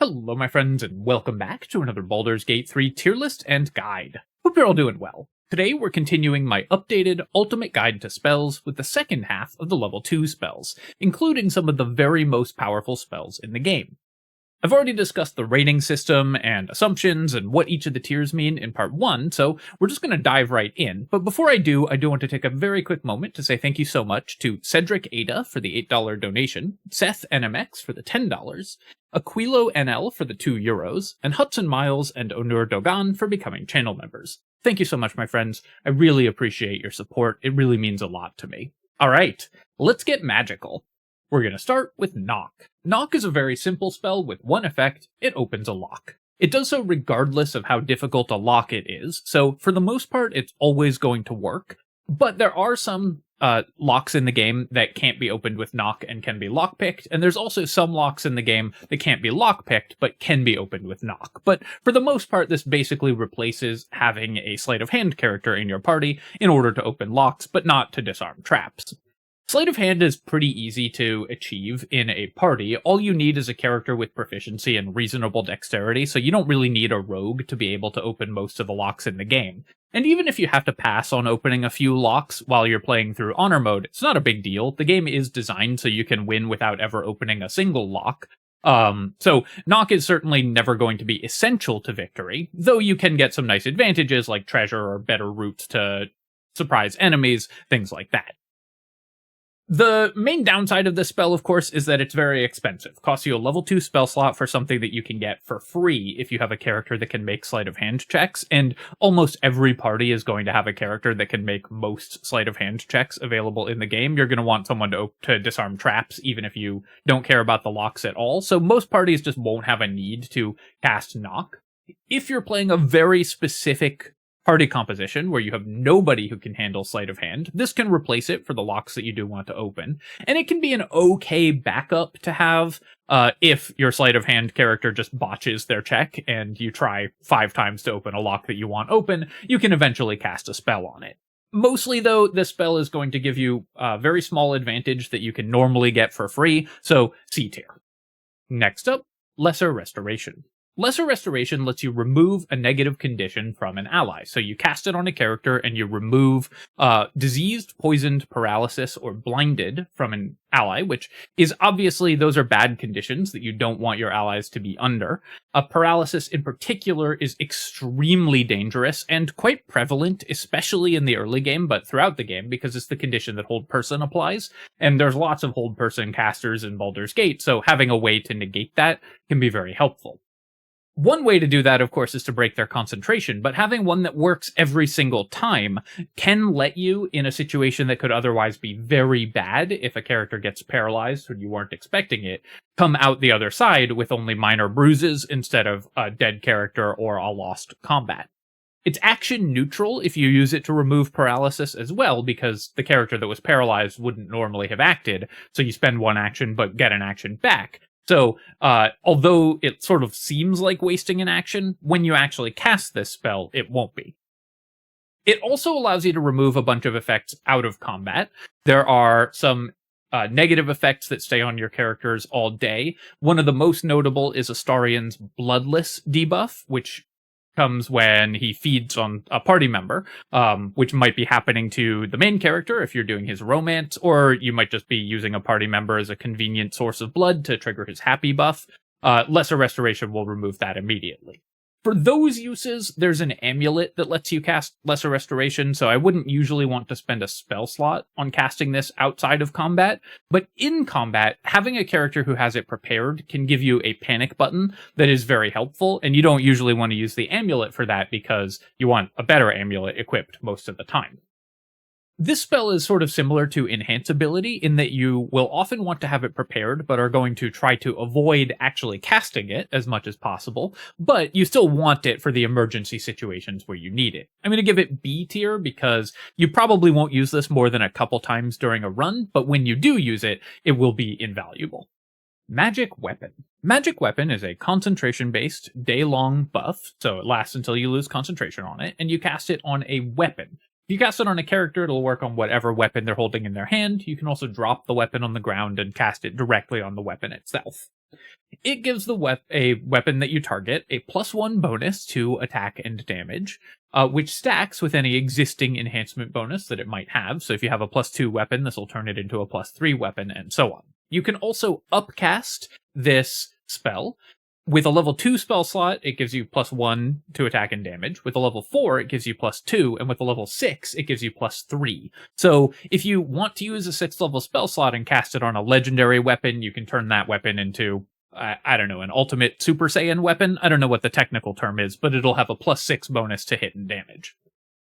Hello my friends and welcome back to another Baldur's Gate 3 tier list and guide. Hope you're all doing well. Today we're continuing my updated ultimate guide to spells with the second half of the level 2 spells, including some of the very most powerful spells in the game. I've already discussed the rating system and assumptions and what each of the tiers mean in part 1, so we're just going to dive right in. But before I do want to take a very quick moment to say thank you so much to Cedric Ada for the $8 donation, Seth NMX for the $10, Aquilo NL for the €2, and Hudson Miles and Onur Dogan for becoming channel members. Thank you so much, my friends. I really appreciate your support. It really means a lot to me. Alright, let's get magical. We're going to start with Knock. Knock is a very simple spell with one effect: it opens a lock. It does so regardless of how difficult a lock it is, so for the most part it's always going to work, but there are some locks in the game that can't be opened with Knock and can be lockpicked, and there's also some locks in the game that can't be lockpicked but can be opened with Knock. But for the most part, this basically replaces having a sleight of hand character in your party in order to open locks, but not to disarm traps. Sleight of hand is pretty easy to achieve in a party. All you need is a character with proficiency and reasonable dexterity, so you don't really need a rogue to be able to open most of the locks in the game. And even if you have to pass on opening a few locks while you're playing through Honor Mode, it's not a big deal. The game is designed so you can win without ever opening a single lock. So Knock is certainly never going to be essential to victory, though you can get some nice advantages like treasure or better routes to surprise enemies, things like that. The main downside of this spell, of course, is that it's very expensive. Costs you a level 2 spell slot for something that you can get for free if you have a character that can make sleight of hand checks, and almost every party is going to have a character that can make most sleight of hand checks available in the game. You're going to want someone to disarm traps, even if you don't care about the locks at all, so most parties just won't have a need to cast Knock. If you're playing a very specific party composition where you have nobody who can handle sleight of hand, this can replace it for the locks that you do want to open, and it can be an okay backup to have if your sleight of hand character just botches their check and you try 5 times to open a lock that you want open. You can eventually cast a spell on it. Mostly, though, this spell is going to give you a very small advantage that you can normally get for free, so C tier. Next up, Lesser Restoration. Lesser Restoration lets you remove a negative condition from an ally. So you cast it on a character and you remove diseased, poisoned, paralysis, or blinded from an ally, which is obviously, those are bad conditions that you don't want your allies to be under. Paralysis in particular is extremely dangerous and quite prevalent, especially in the early game, but throughout the game, because it's the condition that Hold Person applies. And there's lots of Hold Person casters in Baldur's Gate, so having a way to negate that can be very helpful. One way to do that, of course, is to break their concentration, but having one that works every single time can let you, in a situation that could otherwise be very bad if a character gets paralyzed when you weren't expecting it, come out the other side with only minor bruises instead of a dead character or a lost combat. It's action neutral if you use it to remove paralysis as well, because the character that was paralyzed wouldn't normally have acted, so you spend one action but get an action back. So, although it sort of seems like wasting an action, when you actually cast this spell, it won't be. It also allows you to remove a bunch of effects out of combat. There are some negative effects that stay on your characters all day. One of the most notable is Astarion's Bloodless debuff, which comes when he feeds on a party member, which might be happening to the main character if you're doing his romance, or you might just be using a party member as a convenient source of blood to trigger his happy buff. Lesser Restoration will remove that immediately. For those uses, there's an amulet that lets you cast Lesser Restoration, so I wouldn't usually want to spend a spell slot on casting this outside of combat, but in combat, having a character who has it prepared can give you a panic button that is very helpful, and you don't usually want to use the amulet for that because you want a better amulet equipped most of the time. This spell is sort of similar to Enhanceability in that you will often want to have it prepared, but are going to try to avoid actually casting it as much as possible, but you still want it for the emergency situations where you need it. I'm going to give it B tier because you probably won't use this more than a couple times during a run, but when you do use it, it will be invaluable. Magic Weapon. Magic Weapon is a concentration-based, day-long buff, so it lasts until you lose concentration on it, and you cast it on a weapon. If you cast it on a character, it'll work on whatever weapon they're holding in their hand. You can also drop the weapon on the ground and cast it directly on the weapon itself. It gives a weapon that you target a +1 bonus to attack and damage, which stacks with any existing enhancement bonus that it might have. So if you have a +2 weapon, this will turn it into a +3 weapon, and so on. You can also upcast this spell. With a level 2 spell slot, it gives you +1 to attack and damage. With a level 4, it gives you +2, and with a level 6, it gives you +3. So if you want to use a 6th level spell slot and cast it on a legendary weapon, you can turn that weapon into, I don't know, an ultimate Super Saiyan weapon. I don't know what the technical term is, but it'll have a +6 bonus to hit and damage.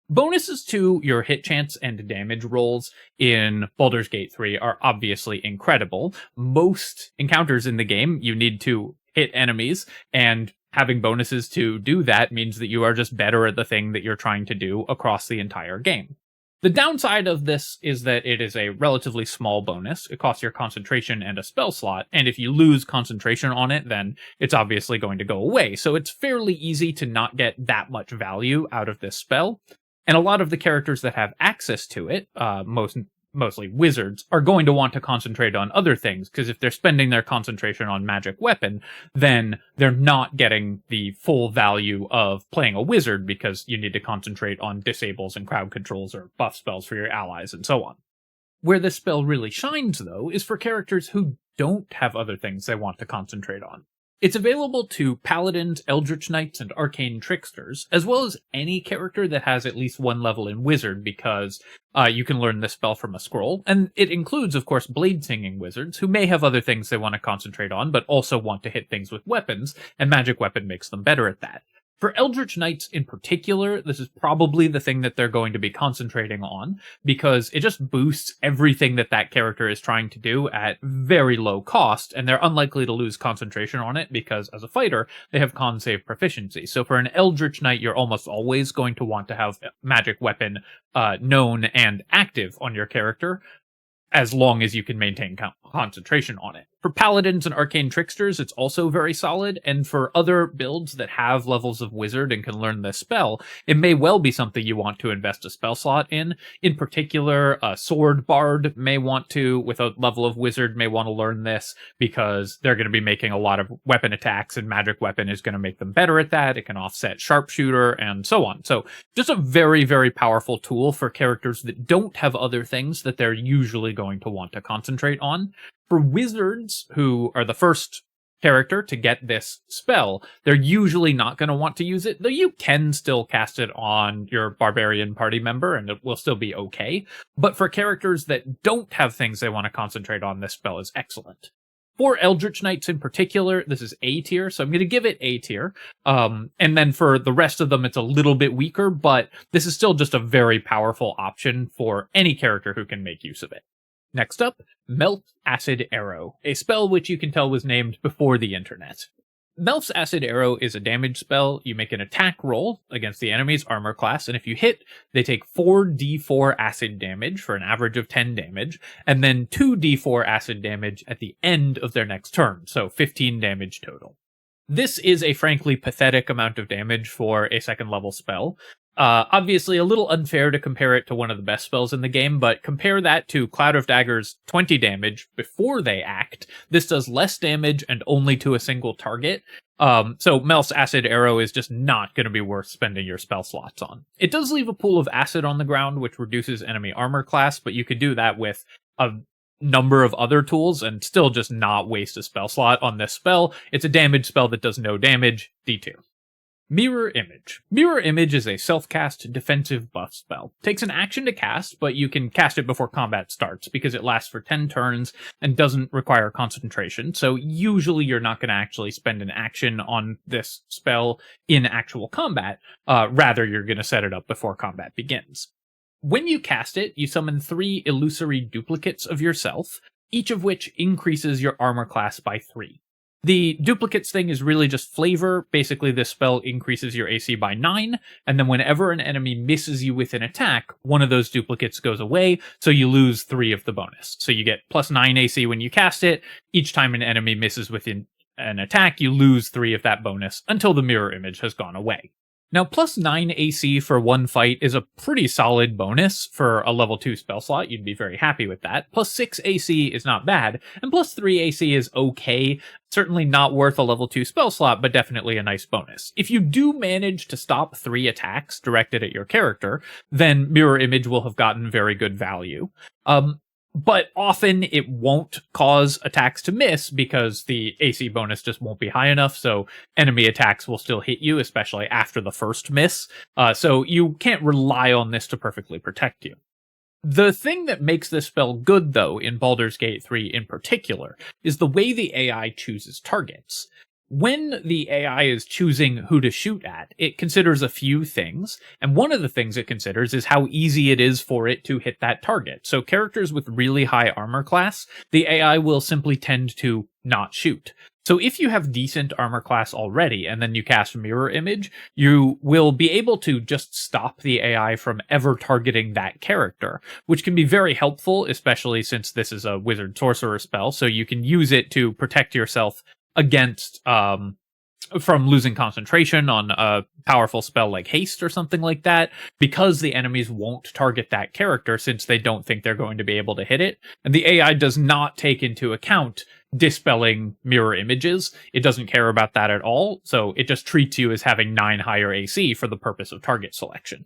Bonuses to your hit chance and damage rolls in Baldur's Gate 3 are obviously incredible. Most encounters in the game, you need to hit enemies, and having bonuses to do that means that you are just better at the thing that you're trying to do across the entire game. The downside of this is that it is a relatively small bonus. It costs your concentration and a spell slot, and if you lose concentration on it, then it's obviously going to go away. So it's fairly easy to not get that much value out of this spell. And a lot of the characters that have access to it, mostly wizards, are going to want to concentrate on other things, because if they're spending their concentration on magic weapon, then they're not getting the full value of playing a wizard, because you need to concentrate on disables and crowd controls or buff spells for your allies and so on. Where this spell really shines, though, is for characters who don't have other things they want to concentrate on. It's available to Paladins, Eldritch Knights, and Arcane Tricksters, as well as any character that has at least 1 level in Wizard, because you can learn this spell from a scroll. And it includes, of course, Blade Singing Wizards, who may have other things they want to concentrate on, but also want to hit things with weapons, and Magic Weapon makes them better at that. For Eldritch Knights in particular, this is probably the thing that they're going to be concentrating on, because it just boosts everything that that character is trying to do at very low cost, and they're unlikely to lose concentration on it because, as a fighter, they have con save proficiency. So for an Eldritch Knight, you're almost always going to want to have Magic Weapon known and active on your character, as long as you can maintain concentration on it. For Paladins and Arcane Tricksters, it's also very solid, and for other builds that have levels of Wizard and can learn this spell, it may well be something you want to invest a spell slot in. In particular, a Sword Bard may want to, with a level of Wizard, may want to learn this, because they're going to be making a lot of weapon attacks, and Magic Weapon is going to make them better at that. It can offset Sharpshooter, and so on. So, just a very, very powerful tool for characters that don't have other things that they're usually going to want to concentrate on. For wizards, who are the first character to get this spell, they're usually not going to want to use it, though you can still cast it on your barbarian party member and it will still be okay. But for characters that don't have things they want to concentrate on, this spell is excellent. For Eldritch Knights in particular, this is A tier, so I'm going to give it A tier. And then for the rest of them, it's a little bit weaker, but this is still just a very powerful option for any character who can make use of it. Next up, Melf Acid Arrow, a spell which you can tell was named before the internet. Melf's Acid Arrow is a damage spell. You make an attack roll against the enemy's armor class, and if you hit, they take 4d4 acid damage for an average of 10 damage, and then 2d4 acid damage at the end of their next turn, so 15 damage total. This is a frankly pathetic amount of damage for a 2nd level spell. Obviously a little unfair to compare it to one of the best spells in the game, but compare that to Cloud of Daggers' 20 damage before they act. This does less damage and only to a single target. So Melf's Acid Arrow is just not going to be worth spending your spell slots on. It does leave a pool of acid on the ground, which reduces enemy armor class, but you could do that with a number of other tools and still just not waste a spell slot on this spell. It's a damage spell that does no damage, D tier. Mirror Image. Mirror Image is a self-cast defensive buff spell. Takes an action to cast, but you can cast it before combat starts because it lasts for 10 turns and doesn't require concentration. So usually you're not going to actually spend an action on this spell in actual combat. Rather, you're going to set it up before combat begins. When you cast it, you summon 3 illusory duplicates of yourself, each of which increases your armor class by 3. The duplicates thing is really just flavor. Basically, this spell increases your AC by 9, and then whenever an enemy misses you with an attack, one of those duplicates goes away, so you lose 3 of the bonus. So you get plus 9 AC when you cast it. Each time an enemy misses with an attack, you lose 3 of that bonus until the mirror image has gone away. Now, plus 9 AC for one fight is a pretty solid bonus for a level 2 spell slot. You'd be very happy with that. Plus 6 AC is not bad, and plus 3 AC is okay. Certainly not worth a level 2 spell slot, but definitely a nice bonus. If you do manage to stop 3 attacks directed at your character, then Mirror Image will have gotten very good value. But often it won't cause attacks to miss because the AC bonus just won't be high enough, so enemy attacks will still hit you, especially after the first miss. So you can't rely on this to perfectly protect you. The thing that makes this spell good, though, in Baldur's Gate 3 in particular, is the way the AI chooses targets. When the AI is choosing who to shoot at, it considers a few things, and one of the things it considers is how easy it is for it to hit that target. So characters with really high armor class, the AI will simply tend to not shoot. So if you have decent armor class already, and then you cast Mirror Image, you will be able to just stop the AI from ever targeting that character, which can be very helpful, especially since this is a wizard sorcerer spell, so you can use it to protect yourself against from losing concentration on a powerful spell like haste or something like that, because the enemies won't target that character since they don't think they're going to be able to hit it. And the AI does not take into account dispelling mirror images. It doesn't care about that at all, so it just treats you as having 9 higher AC for the purpose of target selection.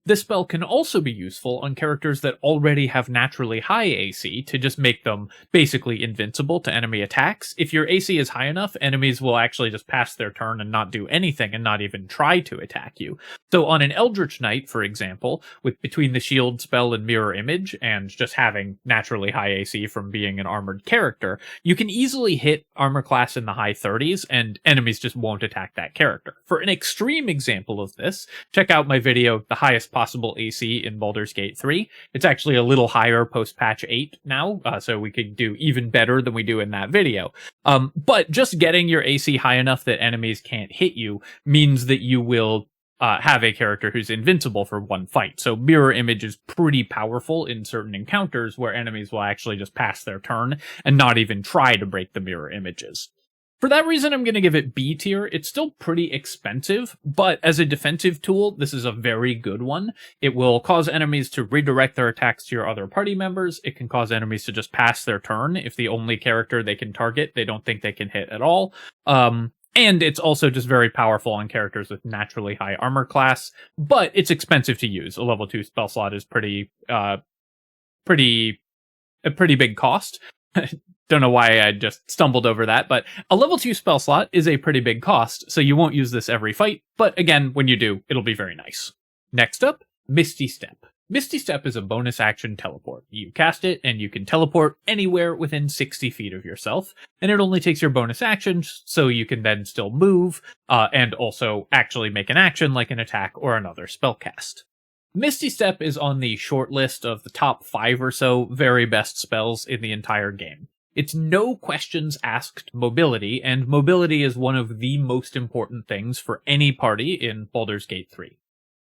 This spell can also be useful on characters that already have naturally high AC to just make them basically invincible to enemy attacks. If your AC is high enough, enemies will actually just pass their turn and not do anything and not even try to attack you. So on an Eldritch Knight, for example, with between the shield spell and mirror image and just having naturally high AC from being an armored character, you can easily hit armor class in the high 30s and enemies just won't attack that character. For an extreme example of this, check out my video, The Highest Possible AC in Baldur's Gate 3. It's actually a little higher post-patch 8 now, so we could do even better than we do in that video. But just getting your AC high enough that enemies can't hit you means that you will have a character who's invincible for one fight. So mirror image is pretty powerful in certain encounters where enemies will actually just pass their turn and not even try to break the mirror images. For that reason, I'm going to give it B tier. It's still pretty expensive, but as a defensive tool, this is a very good one. It will cause enemies to redirect their attacks to your other party members. It can cause enemies to just pass their turn if the only character they can target they don't think they can hit at all. And it's also just very powerful on characters with naturally high armor class, but it's expensive to use. A level 2 spell slot is a pretty big cost. Don't know why I just stumbled over that, but a level 2 spell slot is a pretty big cost, so you won't use this every fight, but again, when you do, it'll be very nice. Next up, Misty Step. Misty Step is a bonus action teleport. You cast it, and you can teleport anywhere within 60 feet of yourself, and it only takes your bonus action, so you can then still move, and also actually make an action like an attack or another spell cast. Misty Step is on the short list of the top 5 or so very best spells in the entire game. It's no questions asked mobility, and mobility is one of the most important things for any party in Baldur's Gate 3.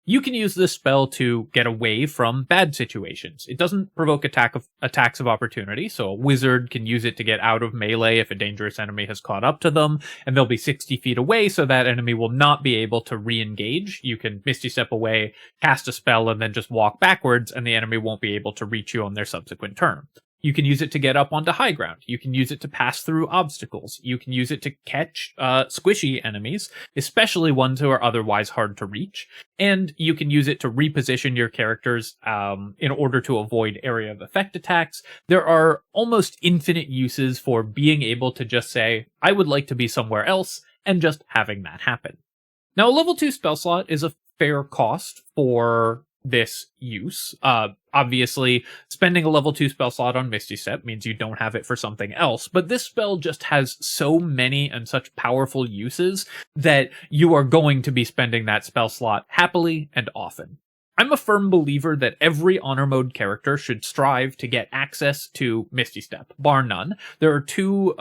You can use this spell to get away from bad situations. It doesn't provoke attacks of opportunity, so a wizard can use it to get out of melee if a dangerous enemy has caught up to them, and they'll be 60 feet away, so that enemy will not be able to re-engage. You can Misty Step away, cast a spell, and then just walk backwards, and the enemy won't be able to reach you on their subsequent turn. You can use it to get up onto high ground. You can use it to pass through obstacles. You can use it to catch squishy enemies, especially ones who are otherwise hard to reach. And you can use it to reposition your characters in order to avoid area of effect attacks. There are almost infinite uses for being able to just say, I would like to be somewhere else, and just having that happen. Now, a level 2 spell slot is a fair cost for this use. Obviously, spending a level 2 spell slot on Misty Step means you don't have it for something else, but this spell just has so many and such powerful uses that you are going to be spending that spell slot happily and often. I'm a firm believer that every honor mode character should strive to get access to Misty Step, bar none. There are 2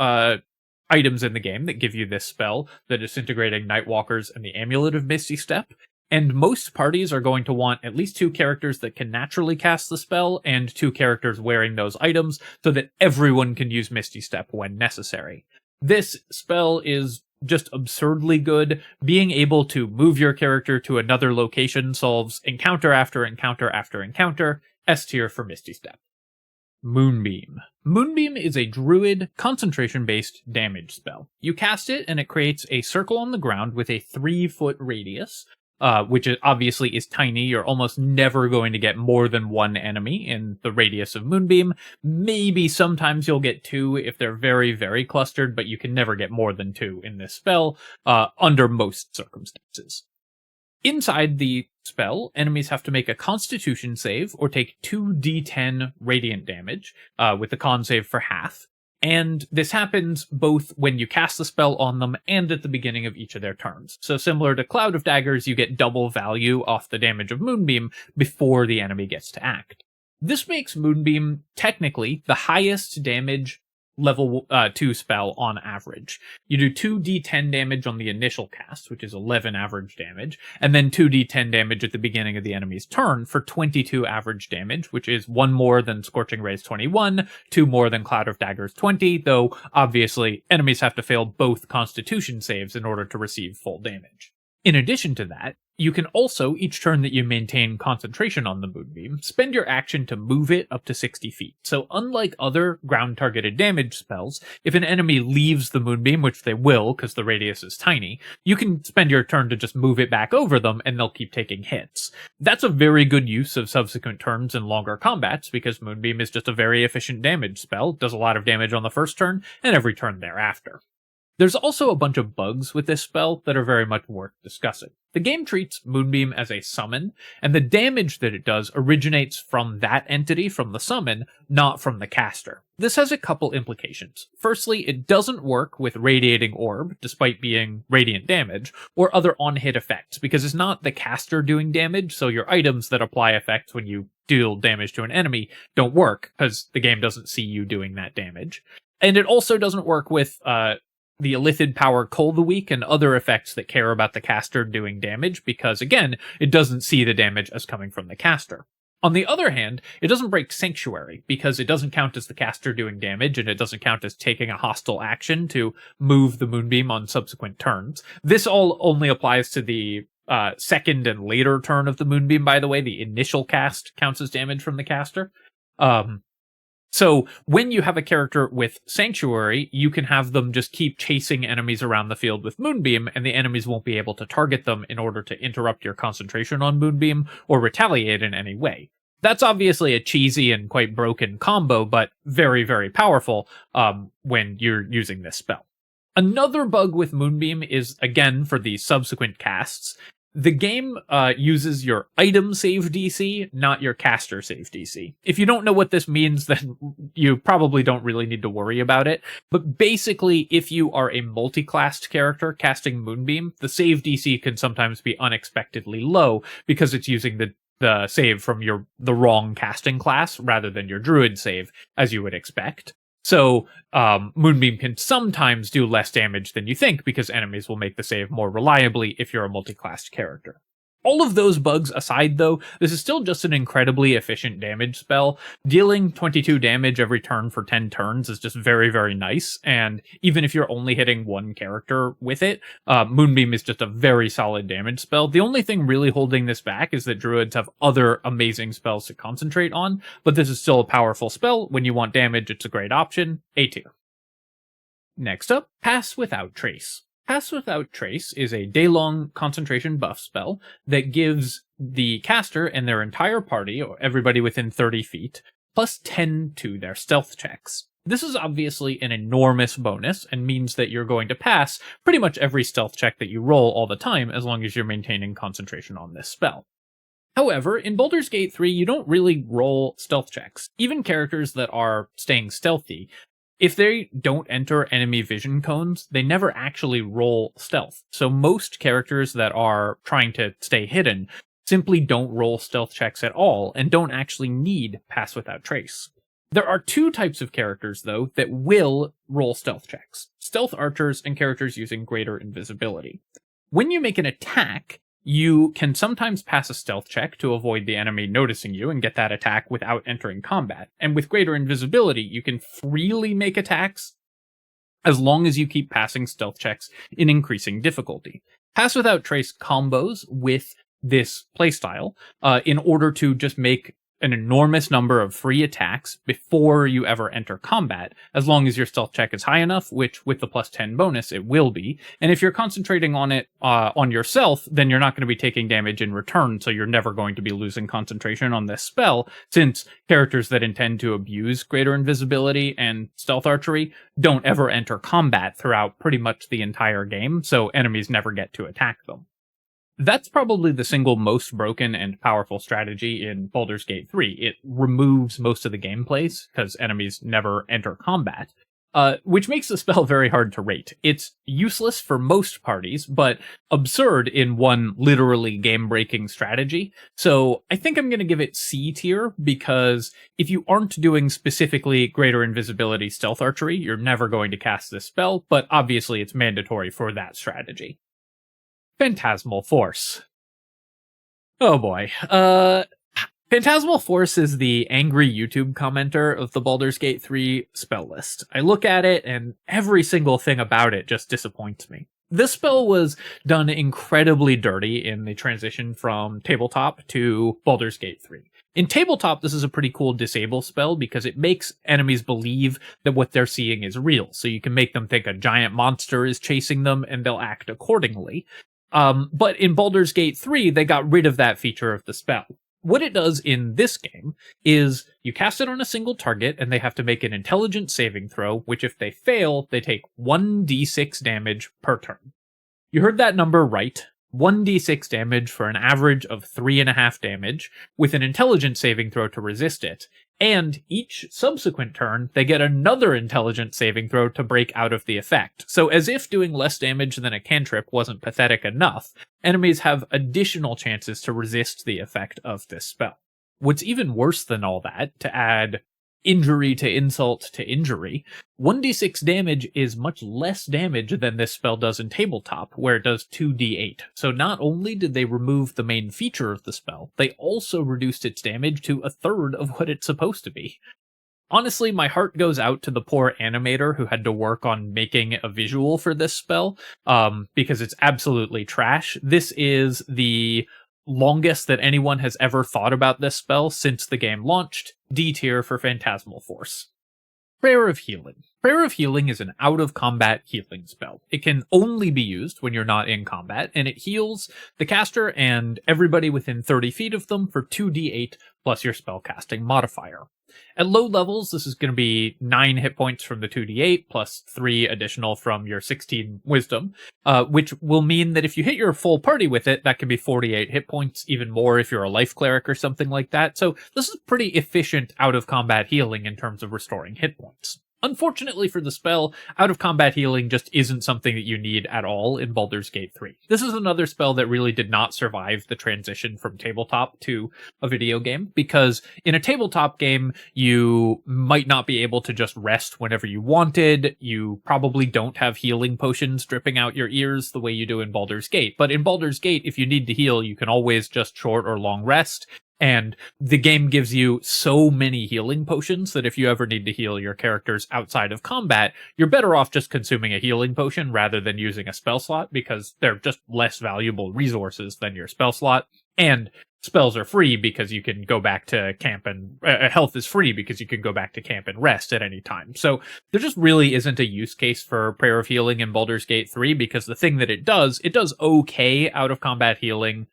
items in the game that give you this spell, the Disintegrating Nightwalkers and the Amulet of Misty Step. And most parties are going to want at least 2 characters that can naturally cast the spell and 2 characters wearing those items so that everyone can use Misty Step when necessary. This spell is just absurdly good. Being able to move your character to another location solves encounter after encounter after encounter. S tier for Misty Step. Moonbeam. Moonbeam is a druid concentration-based damage spell. You cast it and it creates a circle on the ground with a 3-foot radius, which obviously is tiny. You're almost never going to get more than one enemy in the radius of Moonbeam. Maybe sometimes you'll get 2 if they're very, very clustered, but you can never get more than 2 in this spell, under most circumstances. Inside the spell, enemies have to make a Constitution save or take 2d10 radiant damage, with the con save for half. And this happens both when you cast the spell on them and at the beginning of each of their turns. So similar to Cloud of Daggers, you get double value off the damage of Moonbeam before the enemy gets to act. This makes Moonbeam technically the highest damage level 2 spell on average. You do 2d10 damage on the initial cast, which is 11 average damage, and then 2d10 damage at the beginning of the enemy's turn for 22 average damage, which is 1 more than Scorching Ray's 21, 2 more than Cloud of Daggers 20, though obviously enemies have to fail both Constitution saves in order to receive full damage. In addition to that, you can also, each turn that you maintain concentration on the Moonbeam, spend your action to move it up to 60 feet. So unlike other ground-targeted damage spells, if an enemy leaves the Moonbeam, which they will because the radius is tiny, you can spend your turn to just move it back over them and they'll keep taking hits. That's a very good use of subsequent turns in longer combats because Moonbeam is just a very efficient damage spell, does a lot of damage on the first turn and every turn thereafter. There's also a bunch of bugs with this spell that are very much worth discussing. The game treats Moonbeam as a summon, and the damage that it does originates from that entity, from the summon, not from the caster. This has a couple implications. Firstly, it doesn't work with Radiating Orb, despite being radiant damage, or other on-hit effects, because it's not the caster doing damage, so your items that apply effects when you deal damage to an enemy don't work, because the game doesn't see you doing that damage. And it also doesn't work with the Illithid Power Cull the Weak and other effects that care about the caster doing damage, because again, it doesn't see the damage as coming from the caster. On the other hand, it doesn't break Sanctuary, because it doesn't count as the caster doing damage, and it doesn't count as taking a hostile action to move the Moonbeam on subsequent turns. This all only applies to the second and later turn of the Moonbeam, by the way. The initial cast counts as damage from the caster. So when you have a character with Sanctuary, you can have them just keep chasing enemies around the field with Moonbeam, and the enemies won't be able to target them in order to interrupt your concentration on Moonbeam or retaliate in any way. That's obviously a cheesy and quite broken combo, but very, very powerful when you're using this spell. Another bug with Moonbeam is, again, for the subsequent casts. The game uses your item save DC, not your caster save DC. If you don't know what this means, then you probably don't really need to worry about it. But basically, if you are a multi-classed character casting Moonbeam, the save DC can sometimes be unexpectedly low because it's using the save from the wrong casting class rather than your druid save, as you would expect. So Moonbeam can sometimes do less damage than you think because enemies will make the save more reliably if you're a multi-classed character. All of those bugs aside, though, this is still just an incredibly efficient damage spell. Dealing 22 damage every turn for 10 turns is just very, very nice, and even if you're only hitting one character with it, Moonbeam is just a very solid damage spell. The only thing really holding this back is that druids have other amazing spells to concentrate on, but this is still a powerful spell. When you want damage, it's a great option. A tier. Next up, Pass Without Trace. Pass Without Trace is a day-long concentration buff spell that gives the caster and their entire party, or everybody within 30 feet, plus 10 to their stealth checks. This is obviously an enormous bonus and means that you're going to pass pretty much every stealth check that you roll all the time as long as you're maintaining concentration on this spell. However, in Baldur's Gate 3, you don't really roll stealth checks. Even characters that are staying stealthy, if they don't enter enemy vision cones, they never actually roll stealth. So most characters that are trying to stay hidden simply don't roll stealth checks at all and don't actually need Pass Without Trace. There are 2 types of characters, though, that will roll stealth checks. Stealth archers and characters using greater invisibility. When you make an attack, you can sometimes pass a stealth check to avoid the enemy noticing you and get that attack without entering combat. And with greater invisibility, you can freely make attacks as long as you keep passing stealth checks in increasing difficulty. Pass without trace combos with this playstyle in order to just make an enormous number of free attacks before you ever enter combat, as long as your stealth check is high enough, which with the plus 10 bonus it will be. And if you're concentrating on it on yourself, then you're not going to be taking damage in return, so you're never going to be losing concentration on this spell, since characters that intend to abuse greater invisibility and stealth archery don't ever enter combat throughout pretty much the entire game, so enemies never get to attack them. That's probably the single most broken and powerful strategy in Baldur's Gate 3. It removes most of the gameplays, because enemies never enter combat, which makes the spell very hard to rate. It's useless for most parties, but absurd in one literally game-breaking strategy. So I think I'm going to give it C tier, because if you aren't doing specifically greater invisibility stealth archery, you're never going to cast this spell, but obviously it's mandatory for that strategy. Phantasmal Force. Oh boy. Phantasmal Force is the angry YouTube commenter of the Baldur's Gate 3 spell list. I look at it and every single thing about it just disappoints me. This spell was done incredibly dirty in the transition from tabletop to Baldur's Gate 3. In tabletop, this is a pretty cool disable spell because it makes enemies believe that what they're seeing is real. So you can make them think a giant monster is chasing them and they'll act accordingly. But in Baldur's Gate 3, they got rid of that feature of the spell. What it does in this game is you cast it on a single target and they have to make an intelligence saving throw, which if they fail, they take 1d6 damage per turn. You heard that number right. 1d6 damage for an average of 3.5 damage, with an intelligence saving throw to resist it. And each subsequent turn, they get another intelligence saving throw to break out of the effect. So as if doing less damage than a cantrip wasn't pathetic enough, enemies have additional chances to resist the effect of this spell. What's even worse than all that, to add injury to insult to injury, 1d6 damage is much less damage than this spell does in tabletop, where it does 2d8. So not only did they remove the main feature of the spell, they also reduced its damage to a third of what it's supposed to be. Honestly, my heart goes out to the poor animator who had to work on making a visual for this spell, because it's absolutely trash. This is the longest that anyone has ever thought about this spell since the game launched. D tier for Phantasmal Force. Prayer of Healing. Prayer of Healing is an out-of-combat healing spell. It can only be used when you're not in combat, and it heals the caster and everybody within 30 feet of them for 2d8 plus your spellcasting modifier. At low levels, this is going to be 9 hit points from the 2d8 plus 3 additional from your 16 wisdom, which will mean that if you hit your full party with it, that can be 48 hit points, even more if you're a life cleric or something like that. So this is pretty efficient out-of-combat healing in terms of restoring hit points. Unfortunately for the spell, out-of-combat healing just isn't something that you need at all in Baldur's Gate 3. This is another spell that really did not survive the transition from tabletop to a video game, because in a tabletop game, you might not be able to just rest whenever you wanted. You probably don't have healing potions dripping out your ears the way you do in Baldur's Gate. But in Baldur's Gate, if you need to heal, you can always just short or long rest. And the game gives you so many healing potions that if you ever need to heal your characters outside of combat, you're better off just consuming a healing potion rather than using a spell slot, because they're just less valuable resources than your spell slot. And spells are free because you can go back to camp, and health is free because you can go back to camp and rest at any time. So there just really isn't a use case for Prayer of Healing in Baldur's Gate 3, because the thing that it does okay out of combat healing.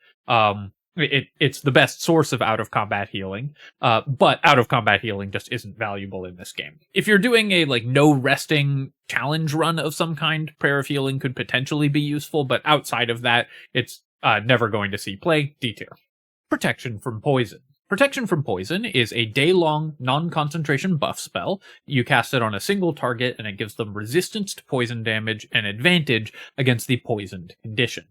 It's the best source of out-of-combat healing, but out-of-combat healing just isn't valuable in this game. If you're doing a no resting challenge run of some kind, Prayer of Healing could potentially be useful, but outside of that, it's never going to see play. D tier. Protection from Poison. Protection from Poison is a day-long, non-concentration buff spell. You cast it on a single target, and it gives them resistance to poison damage and advantage against the poisoned condition.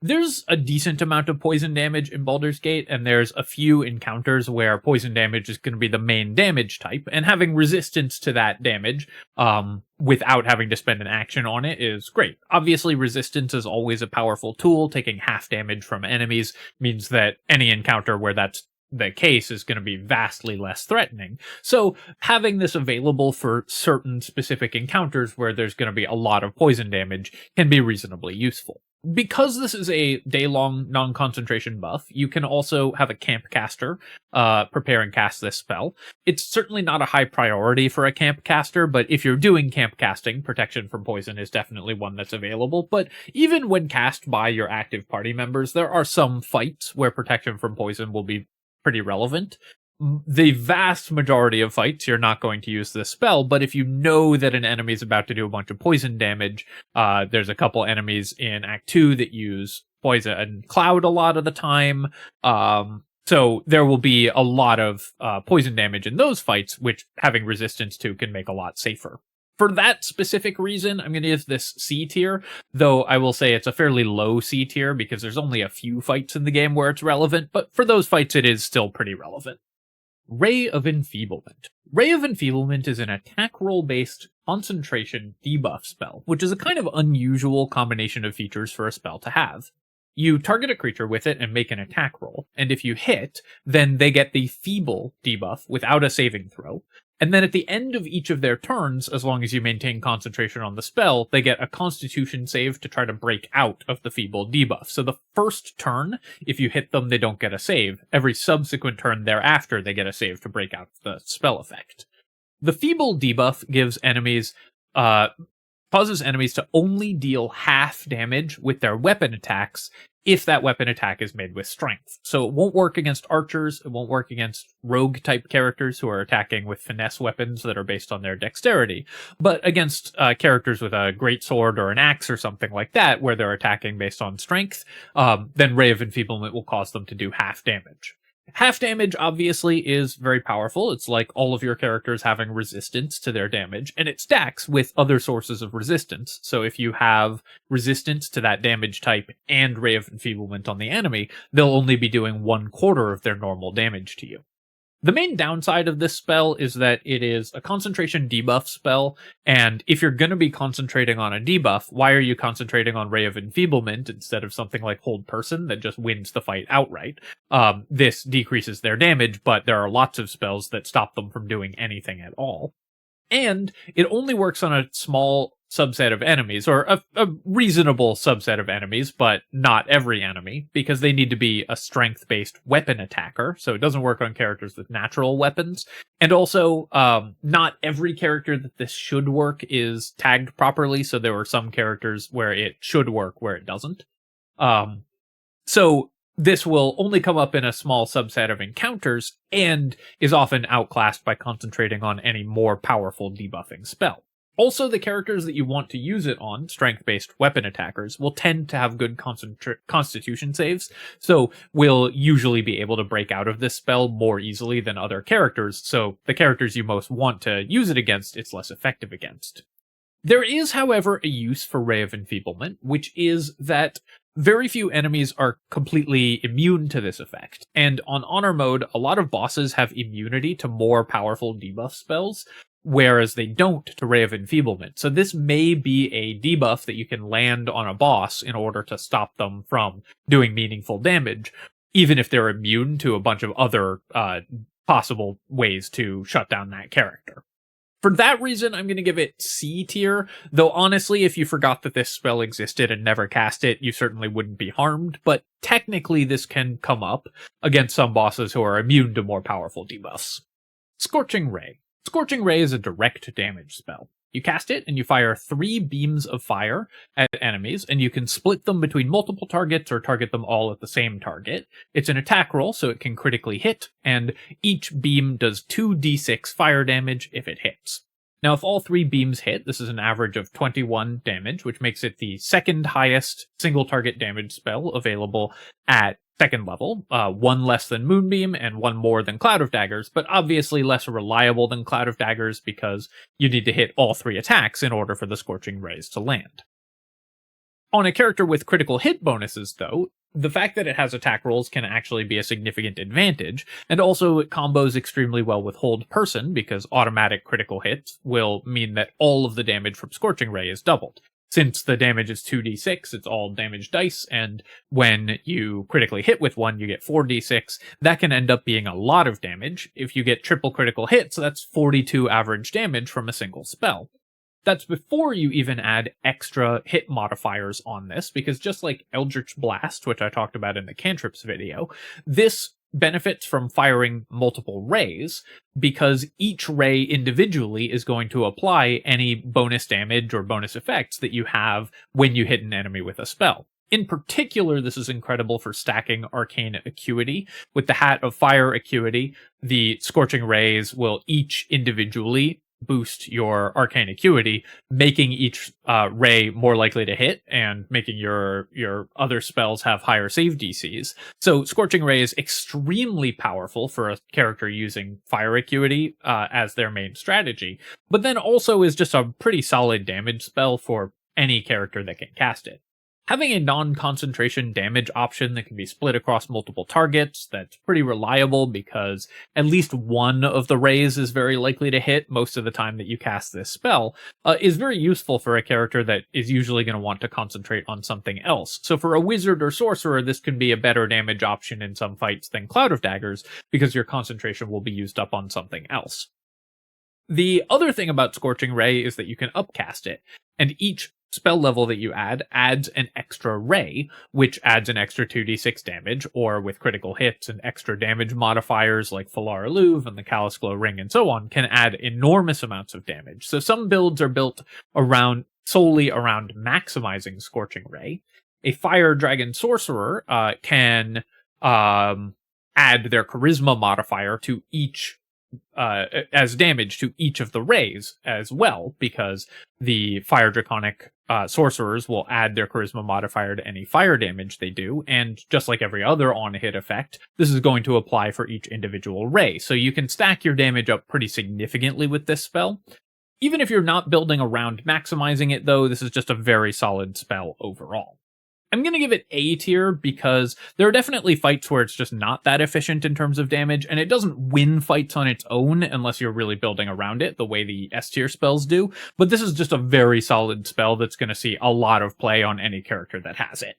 There's a decent amount of poison damage in Baldur's Gate, and there's a few encounters where poison damage is going to be the main damage type, and having resistance to that damage without having to spend an action on it is great. Obviously, resistance is always a powerful tool. Taking half damage from enemies means that any encounter where that's the case is going to be vastly less threatening. So having this available for certain specific encounters where there's going to be a lot of poison damage can be reasonably useful. Because this is a day-long non-concentration buff, you can also have a camp caster prepare and cast this spell. It's certainly not a high priority for a camp caster, but if you're doing camp casting, protection from poison is definitely one that's available. But even when cast by your active party members, there are some fights where protection from poison will be pretty relevant. The vast majority of fights, you're not going to use this spell, but if you know that an enemy is about to do a bunch of poison damage, there's a couple enemies in Act 2 that use poison and cloud a lot of the time, so there will be a lot of poison damage in those fights, which having resistance to can make a lot safer. For that specific reason, I'm going to give this C tier, though I will say it's a fairly low C tier because there's only a few fights in the game where it's relevant, but for those fights it is still pretty relevant. Ray of Enfeeblement. Ray of Enfeeblement is an attack roll-based concentration debuff spell, which is a kind of unusual combination of features for a spell to have. You target a creature with it and make an attack roll, and if you hit, then they get the Feeble debuff without a saving throw, and then at the end of each of their turns, as long as you maintain concentration on the spell, they get a Constitution save to try to break out of the Feeble debuff. So the first turn, if you hit them, they don't get a save. Every subsequent turn thereafter, they get a save to break out the spell effect. The Feeble debuff gives enemies, causes enemies to only deal half damage with their weapon attacks if that weapon attack is made with strength. So it won't work against archers, it won't work against rogue-type characters who are attacking with finesse weapons that are based on their dexterity, but against characters with a greatsword or an axe or something like that, where they're attacking based on strength, then Ray of Enfeeblement will cause them to do half damage. Half damage, obviously, is very powerful. It's like all of your characters having resistance to their damage, and it stacks with other sources of resistance. So if you have resistance to that damage type and Ray of Enfeeblement on the enemy, they'll only be doing 1/4 of their normal damage to you. The main downside of this spell is that it is a concentration debuff spell, and if you're going to be concentrating on a debuff, why are you concentrating on Ray of Enfeeblement instead of something like Hold Person that just wins the fight outright? This decreases their damage, but there are lots of spells that stop them from doing anything at all. And it only works on a small subset of enemies, or a reasonable subset of enemies, but not every enemy, because they need to be a strength-based weapon attacker, so it doesn't work on characters with natural weapons. And also, not every character that this should work is tagged properly, so there are some characters where it should work, where it doesn't. So this will only come up in a small subset of encounters, and is often outclassed by concentrating on any more powerful debuffing spell. Also, the characters that you want to use it on, strength-based weapon attackers, will tend to have good constitution saves, so will usually be able to break out of this spell more easily than other characters, so the characters you most want to use it against, it's less effective against. There is, however, a use for Ray of Enfeeblement, which is that very few enemies are completely immune to this effect, and on Honor Mode, a lot of bosses have immunity to more powerful debuff spells, whereas they don't to Ray of Enfeeblement. So this may be a debuff that you can land on a boss in order to stop them from doing meaningful damage, even if they're immune to a bunch of other possible ways to shut down that character. For that reason, I'm going to give it C tier, though honestly, if you forgot that this spell existed and never cast it, you certainly wouldn't be harmed, but technically this can come up against some bosses who are immune to more powerful debuffs. Scorching Ray. Scorching Ray is a direct damage spell. You cast it, and you fire 3 beams of fire at enemies, and you can split them between multiple targets or target them all at the same target. It's an attack roll, so it can critically hit, and each beam does 2d6 fire damage if it hits. Now, if all 3 beams hit, this is an average of 21 damage, which makes it the second highest single target damage spell available at second level, 1 less than Moonbeam and 1 more than Cloud of Daggers, but obviously less reliable than Cloud of Daggers because you need to hit all 3 attacks in order for the Scorching Rays to land. On a character with critical hit bonuses, though, the fact that it has attack rolls can actually be a significant advantage, and also it combos extremely well with Hold Person because automatic critical hits will mean that all of the damage from Scorching Ray is doubled. since the damage is 2d6, it's all damage dice, and when you critically hit with one, you get 4d6. That can end up being a lot of damage. If you get triple critical hits, that's 42 average damage from a single spell. That's before you even add extra hit modifiers on this, because just like Eldritch Blast, which I talked about in the cantrips video, this benefits from firing multiple rays, because each ray individually is going to apply any bonus damage or bonus effects that you have when you hit an enemy with a spell. In particular, this is incredible for stacking arcane acuity. With the Hat of Fire acuity, the Scorching Rays will each individually boost your arcane acuity, making each ray more likely to hit and making your other spells have higher save DCs. So Scorching Ray is extremely powerful for a character using fire acuity as their main strategy, but then also is just a pretty solid damage spell for any character that can cast it. Having a non-concentration damage option that can be split across multiple targets, that's pretty reliable because at least one of the rays is very likely to hit most of the time that you cast this spell, is very useful for a character that is usually going to want to concentrate on something else. So for a wizard or sorcerer, this can be a better damage option in some fights than Cloud of Daggers, because your concentration will be used up on something else. The other thing about Scorching Ray is that you can upcast it, and each spell level that you add adds an extra ray, which adds an extra 2d6 damage, or with critical hits and extra damage modifiers like Falar Alluve and the Callous Glow Ring and so on can add enormous amounts of damage. So some builds are built solely around maximizing Scorching Ray. A Fire Dragon Sorcerer can add their Charisma modifier to each as damage to each of the rays as well, because the Fire Draconic sorcerers will add their Charisma modifier to any fire damage they do, and just like every other on-hit effect, this is going to apply for each individual ray, so you can stack your damage up pretty significantly with this spell. Even if you're not building around maximizing it, though, this is just a very solid spell overall. I'm going to give it A tier because there are definitely fights where it's just not that efficient in terms of damage, and it doesn't win fights on its own unless you're really building around it the way the S tier spells do, but this is just a very solid spell that's going to see a lot of play on any character that has it.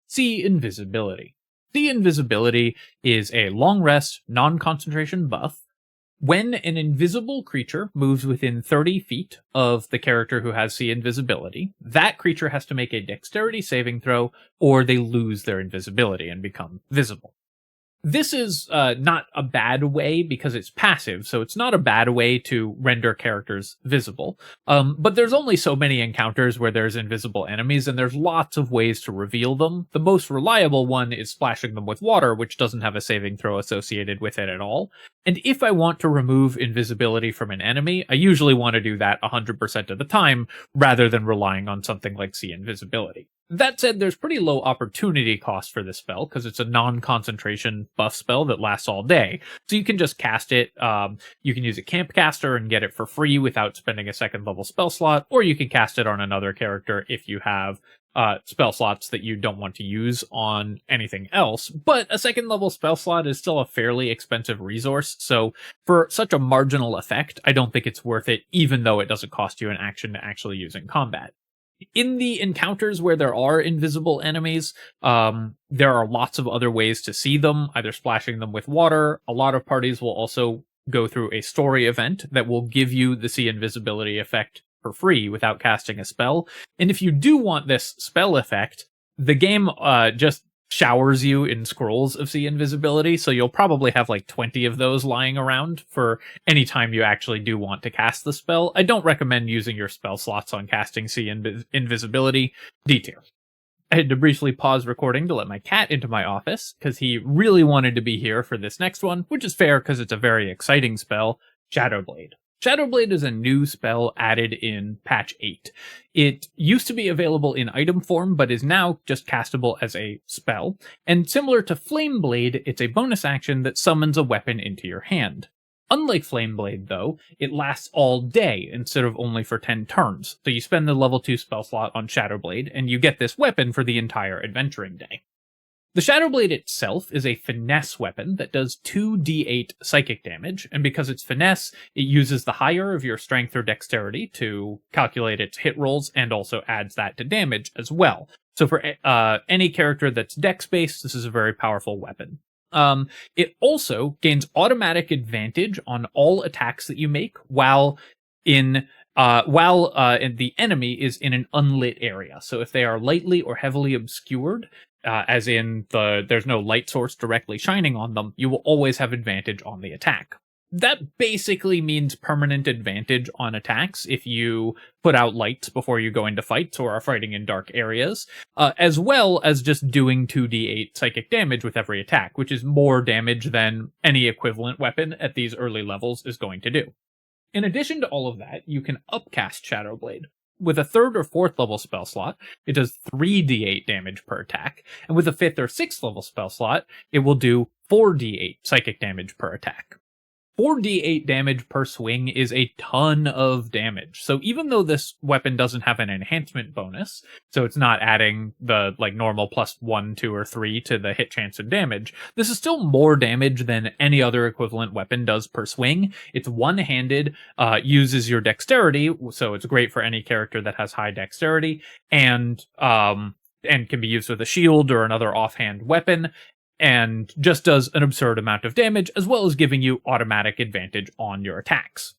C. Invisibility. C. Invisibility is a long rest, non-concentration buff. When an invisible creature moves within 30 feet of the character who has C invisibility, that creature has to make a dexterity saving throw, or they lose their invisibility and become visible. This is not a bad way because it's passive, so it's not a bad way to render characters visible. But there's only so many encounters where there's invisible enemies, and there's lots of ways to reveal them. The most reliable one is splashing them with water, which doesn't have a saving throw associated with it at all. And if I want to remove invisibility from an enemy, I usually want to do that 100% of the time, rather than relying on something like C invisibility. That said, there's pretty low opportunity cost for this spell, because it's a non-concentration buff spell that lasts all day. So you can just cast it, you can use a camp caster and get it for free without spending a second level spell slot, or you can cast it on another character if you have spell slots that you don't want to use on anything else. But a second level spell slot is still a fairly expensive resource, so for such a marginal effect, I don't think it's worth it, even though it doesn't cost you an action to actually use in combat. In the encounters where there are invisible enemies, there are lots of other ways to see them, either splashing them with water. A lot of parties will also go through a story event that will give you the See Invisibility effect for free without casting a spell. And if you do want this spell effect, the game just showers you in scrolls of See Invisibility, so you'll probably have like 20 of those lying around for any time you actually do want to cast the spell. I don't recommend using your spell slots on casting See Invisibility. D tier. I had to briefly pause recording to let my cat into my office, because he really wanted to be here for this next one, which is fair because it's a very exciting spell, Shadowblade. Shadowblade is a new spell added in patch 8. It used to be available in item form, but is now just castable as a spell. And similar to Flameblade, it's a bonus action that summons a weapon into your hand. Unlike Flameblade, though, it lasts all day instead of only for 10 turns. So you spend the level 2 spell slot on Shadowblade, and you get this weapon for the entire adventuring day. The Shadowblade itself is a finesse weapon that does 2d8 psychic damage, and because it's finesse, it uses the higher of your strength or dexterity to calculate its hit rolls and also adds that to damage as well. So for any character that's dex-based, this is a very powerful weapon. It also gains automatic advantage on all attacks that you make while the enemy is in an unlit area. So if they are lightly or heavily obscured, as in there's no light source directly shining on them, you will always have advantage on the attack. That basically means permanent advantage on attacks if you put out lights before you go into fights or are fighting in dark areas, as well as just doing 2d8 psychic damage with every attack, which is more damage than any equivalent weapon at these early levels is going to do. In addition to all of that, you can upcast Shadowblade. With a 3rd or 4th level spell slot, it does 3d8 damage per attack, and with a 5th or 6th level spell slot, it will do 4d8 psychic damage per attack. 4d8 damage per swing is a ton of damage. So even though this weapon doesn't have an enhancement bonus, so it's not adding the normal plus 1, 2, or 3 to the hit chance and damage, this is still more damage than any other equivalent weapon does per swing. It's one-handed, uses your dexterity, so it's great for any character that has high dexterity, and can be used with a shield or another offhand weapon, and just does an absurd amount of damage, as well as giving you automatic advantage on your attacks.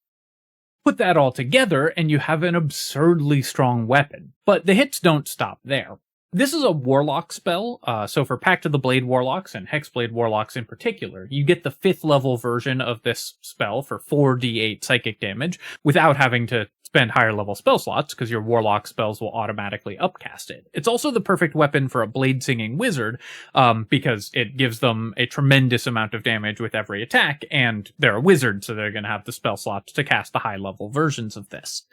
Put that all together, and you have an absurdly strong weapon. But the hits don't stop there. This is a Warlock spell, so for Pact of the Blade Warlocks and Hexblade Warlocks in particular, you get the 5th level version of this spell for 4d8 psychic damage without having to spend higher level spell slots, because your Warlock spells will automatically upcast it. It's also the perfect weapon for a Blade Singing Wizard, because it gives them a tremendous amount of damage with every attack, and they're a wizard, so they're going to have the spell slots to cast the high level versions of this.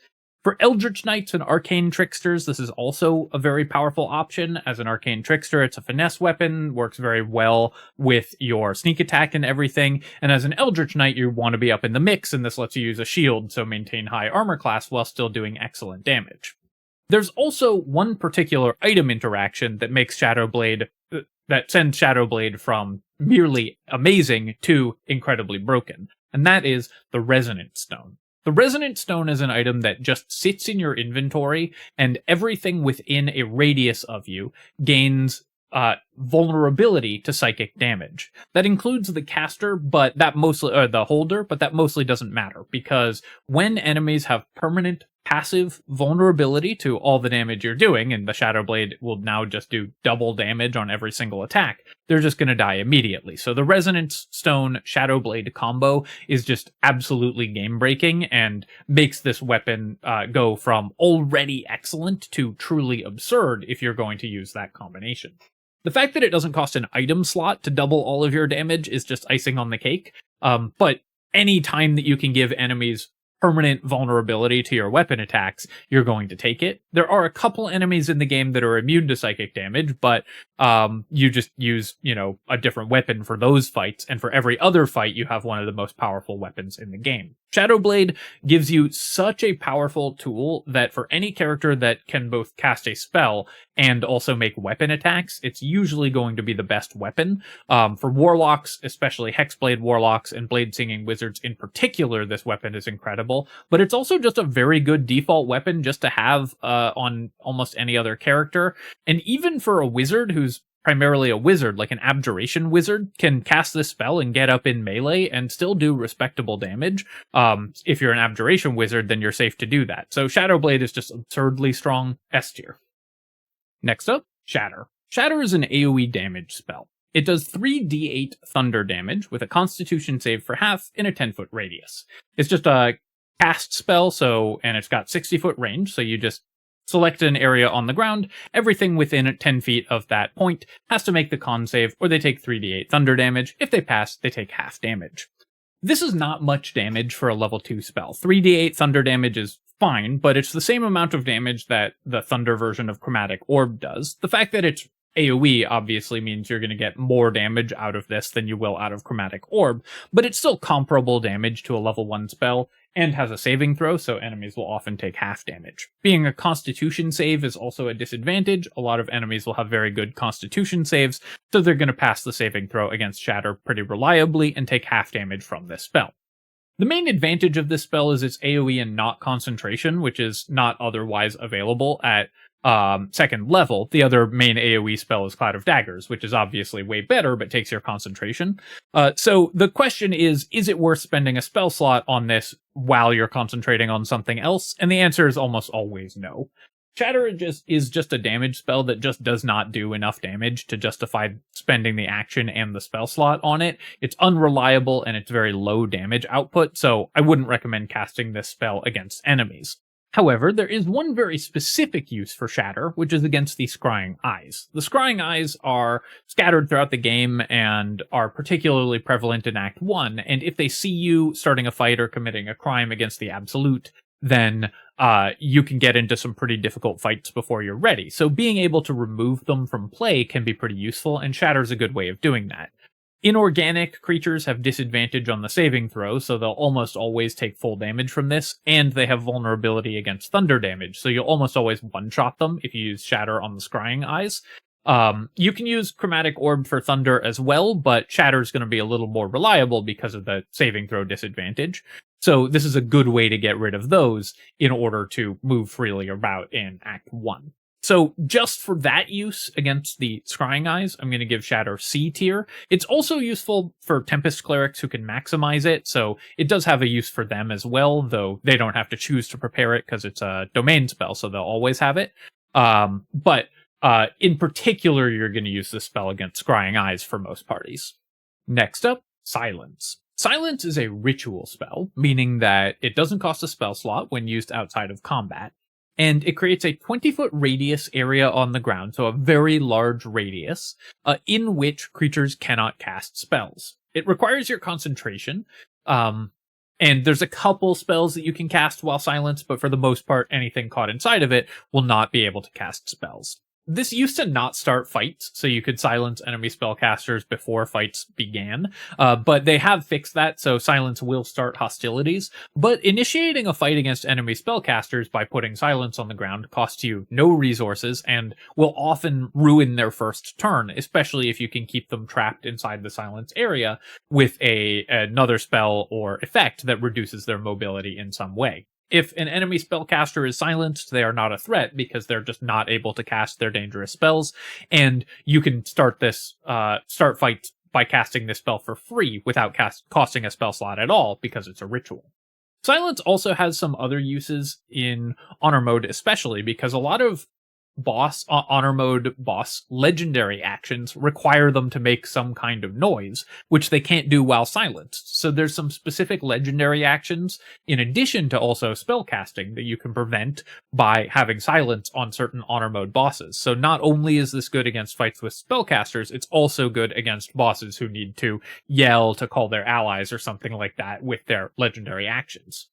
For Eldritch Knights and Arcane Tricksters, this is also a very powerful option. As an Arcane Trickster, it's a finesse weapon, works very well with your sneak attack and everything. And as an Eldritch Knight, you want to be up in the mix, and this lets you use a shield, so maintain high armor class while still doing excellent damage. There's also one particular item interaction that makes Shadowblade, that sends Shadowblade from merely amazing to incredibly broken, and that is the Resonance Stone. The Resonance Stone is an item that just sits in your inventory, and everything within a radius of you gains vulnerability to psychic damage. That includes the caster, but that mostly, or the holder, but that mostly doesn't matter, because when enemies have permanent passive vulnerability to all the damage you're doing, and the Shadowblade will now just do double damage on every single attack, they're just going to die immediately. So the Resonance Stone Shadowblade combo is just absolutely game-breaking and makes this weapon go from already excellent to truly absurd if you're going to use that combination. The fact that it doesn't cost an item slot to double all of your damage is just icing on the cake, but any time that you can give enemies permanent vulnerability to your weapon attacks, you're going to take it. There are a couple enemies in the game that are immune to psychic damage, but you just use, a different weapon for those fights, and for every other fight, you have one of the most powerful weapons in the game. Shadowblade gives you such a powerful tool that for any character that can both cast a spell and also make weapon attacks, it's usually going to be the best weapon. For Warlocks, especially Hexblade Warlocks and Blade Singing Wizards in particular, this weapon is incredible, but it's also just a very good default weapon just to have on almost any other character. And even for a wizard who's primarily a wizard, like an Abjuration Wizard, can cast this spell and get up in melee and still do respectable damage. If you're an Abjuration Wizard, then you're safe to do that. So Shadowblade is just absurdly strong S tier. Next up, Shatter. Shatter is an AoE damage spell. It does 3d8 thunder damage with a Constitution save for half in a 10-foot radius. It's just a cast spell, and it's got 60-foot range, so you just select an area on the ground. Everything within 10 feet of that point has to make the con save, or they take 3d8 thunder damage. If they pass, they take half damage. This is not much damage for a level 2 spell. 3d8 thunder damage is fine, but it's the same amount of damage that the thunder version of Chromatic Orb does. The fact that it's AoE obviously means you're going to get more damage out of this than you will out of Chromatic Orb, but it's still comparable damage to a level 1 spell, and has a saving throw, so enemies will often take half damage. Being a constitution save is also a disadvantage. A lot of enemies will have very good constitution saves, so they're going to pass the saving throw against Shatter pretty reliably and take half damage from this spell. The main advantage of this spell is its AoE and not concentration, which is not otherwise available at second level. The other main AoE spell is Cloud of Daggers, which is obviously way better, but takes your concentration. So the question is it worth spending a spell slot on this while you're concentrating on something else? And the answer is almost always no. Shatter is just a damage spell that just does not do enough damage to justify spending the action and the spell slot on it. It's unreliable and it's very low damage output, so I wouldn't recommend casting this spell against enemies. However, there is one very specific use for Shatter, which is against the Scrying Eyes. The Scrying Eyes are scattered throughout the game and are particularly prevalent in Act 1, and if they see you starting a fight or committing a crime against the Absolute, then you can get into some pretty difficult fights before you're ready. So being able to remove them from play can be pretty useful, and Shatter's a good way of doing that. Inorganic creatures have disadvantage on the saving throw, so they'll almost always take full damage from this, and they have vulnerability against thunder damage, so you'll almost always one-shot them if you use Shatter on the Scrying Eyes. You can use Chromatic Orb for thunder as well, but Shatter's going to be a little more reliable because of the saving throw disadvantage. So this is a good way to get rid of those in order to move freely about in Act 1. So just for that use against the Scrying Eyes, I'm going to give Shatter C tier. It's also useful for Tempest Clerics who can maximize it, so it does have a use for them as well, though they don't have to choose to prepare it because it's a domain spell, so they'll always have it. But in particular, you're going to use this spell against Scrying Eyes for most parties. Next up, Silence. Silence is a ritual spell, meaning that it doesn't cost a spell slot when used outside of combat, and it creates a 20-foot radius area on the ground, so a very large radius, in which creatures cannot cast spells. It requires your concentration, and there's a couple spells that you can cast while silenced, but for the most part, anything caught inside of it will not be able to cast spells. This used to not start fights, so you could silence enemy spellcasters before fights began, but they have fixed that, so silence will start hostilities. But initiating a fight against enemy spellcasters by putting silence on the ground costs you no resources and will often ruin their first turn, especially if you can keep them trapped inside the silence area with another spell or effect that reduces their mobility in some way. If an enemy spellcaster is silenced, they are not a threat because they're just not able to cast their dangerous spells, and you can start fights by casting this spell for free without costing a spell slot at all because it's a ritual. Silence also has some other uses in Honor Mode, especially because a lot of Honor Mode boss legendary actions require them to make some kind of noise, which they can't do while silenced. So there's some specific legendary actions, in addition to also spellcasting, that you can prevent by having silence on certain Honor Mode bosses. So not only is this good against fights with spellcasters, it's also good against bosses who need to yell to call their allies or something like that with their legendary actions.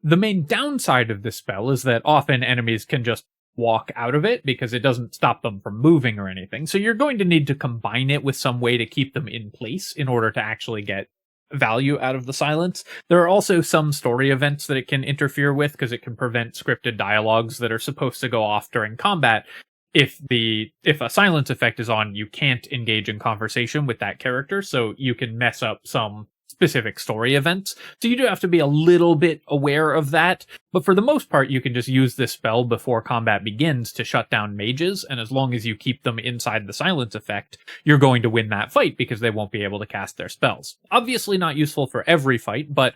The main downside of this spell is that often enemies can just walk out of it because it doesn't stop them from moving or anything. So you're going to need to combine it with some way to keep them in place in order to actually get value out of the silence. There are also some story events that it can interfere with because it can prevent scripted dialogues that are supposed to go off during combat. If a silence effect is on, you can't engage in conversation with that character, so you can mess up some specific story events. So you do have to be a little bit aware of that, but for the most part, you can just use this spell before combat begins to shut down mages, and as long as you keep them inside the silence effect, you're going to win that fight because they won't be able to cast their spells. Obviously not useful for every fight, but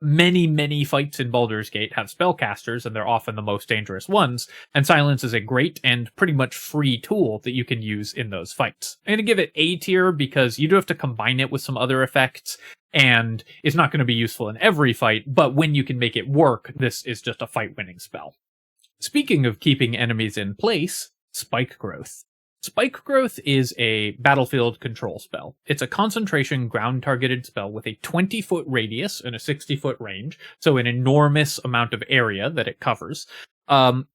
many fights in Baldur's Gate have spellcasters, and they're often the most dangerous ones, and silence is a great and pretty much free tool that you can use in those fights. I'm going to give it A tier because you do have to combine it with some other effects, and it's not going to be useful in every fight, but when you can make it work, this is just a fight-winning spell. Speaking of keeping enemies in place, Spike Growth. Spike Growth is a battlefield control spell. It's a concentration ground-targeted spell with a 20-foot radius and a 60-foot range, so an enormous amount of area that it covers. And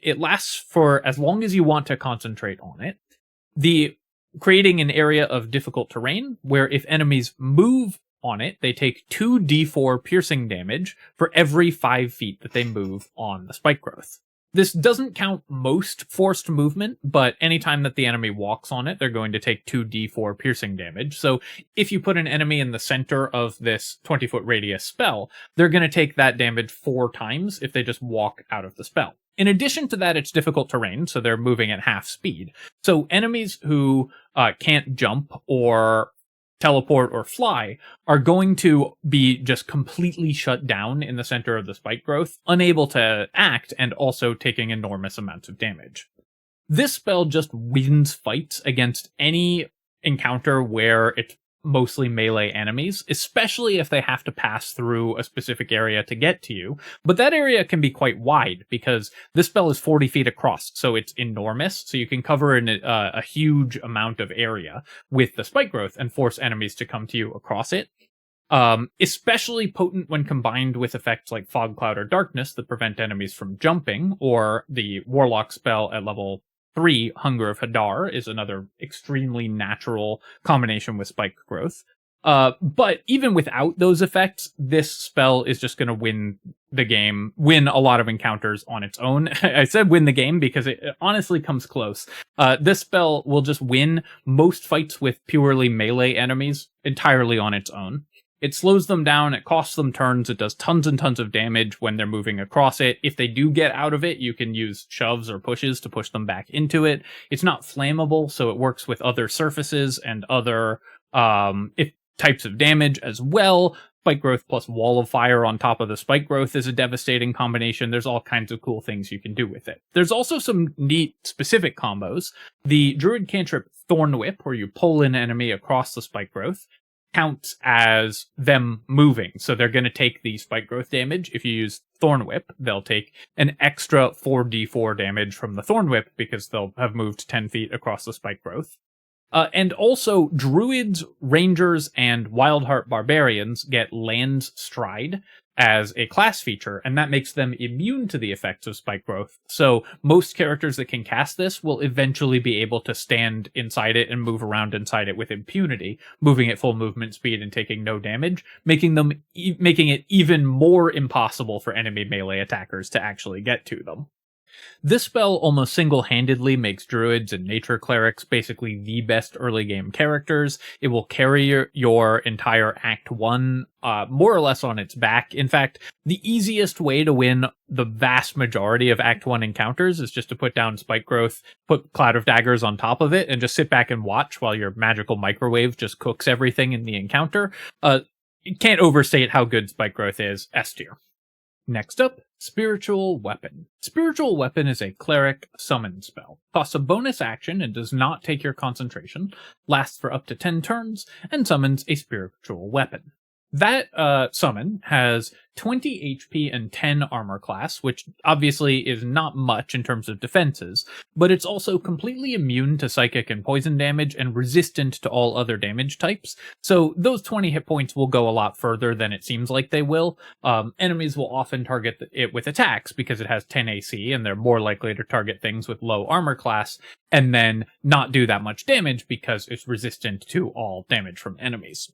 it lasts for as long as you want to concentrate on it. Creating an area of difficult terrain, where if enemies move on it, they take 2d4 piercing damage for every 5 feet that they move on the spike growth. This doesn't count most forced movement, but anytime that the enemy walks on it, they're going to take 2d4 piercing damage. So if you put an enemy in the center of this 20-foot radius spell, they're going to take that damage 4 times if they just walk out of the spell. In addition to that, it's difficult terrain, so they're moving at half speed. So enemies who can't jump or teleport or fly are going to be just completely shut down in the center of the spike growth, unable to act, and also taking enormous amounts of damage. This spell just wins fights against any encounter where it's mostly melee enemies, especially if they have to pass through a specific area to get to you. But that area can be quite wide because this spell is 40 feet across, so it's enormous. So you can cover a huge amount of area with the spike growth and force enemies to come to you across it. Especially potent when combined with effects like Fog, Cloud, or Darkness that prevent enemies from jumping, or the Warlock spell at level 3, Hunger of Hadar, is another extremely natural combination with spike growth. But even without those effects, this spell is just going to win the game, win a lot of encounters on its own. I said win the game because it honestly comes close. This spell will just win most fights with purely melee enemies entirely on its own. It slows them down, it costs them turns, it does tons and tons of damage when they're moving across it. If they do get out of it, you can use shoves or pushes to push them back into it. It's not flammable, so it works with other surfaces and other types of damage as well. Spike growth plus wall of fire on top of the spike growth is a devastating combination. There's all kinds of cool things you can do with it. There's also some neat specific combos. The Druid cantrip Thorn Whip, where you pull an enemy across the spike growth, counts as them moving. So they're going to take the spike growth damage. If you use Thorn Whip, they'll take an extra 4d4 damage from the Thorn Whip because they'll have moved 10 feet across the spike growth. And also, Druids, Rangers, and Wildheart Barbarians get Land's Stride as a class feature, and that makes them immune to the effects of spike growth. So most characters that can cast this will eventually be able to stand inside it and move around inside it with impunity, moving at full movement speed and taking no damage, making it even more impossible for enemy melee attackers to actually get to them. This spell almost single-handedly makes Druids and Nature Clerics basically the best early game characters. It will carry your entire Act 1 more or less on its back. In fact, the easiest way to win the vast majority of Act 1 encounters is just to put down Spike Growth, put Cloud of Daggers on top of it, and just sit back and watch while your magical microwave just cooks everything in the encounter. You can't overstate how good Spike Growth is. S tier. Next up, Spiritual Weapon. Spiritual Weapon is a cleric summon spell. Costs a bonus action and does not take your concentration, lasts for up to 10 turns, and summons a spiritual weapon. That summon has 20 HP and 10 armor class, which obviously is not much in terms of defenses, but it's also completely immune to psychic and poison damage and resistant to all other damage types. So those 20 hit points will go a lot further than it seems like they will. Enemies will often target it with attacks because it has 10 AC, and they're more likely to target things with low armor class, and then not do that much damage because it's resistant to all damage from enemies.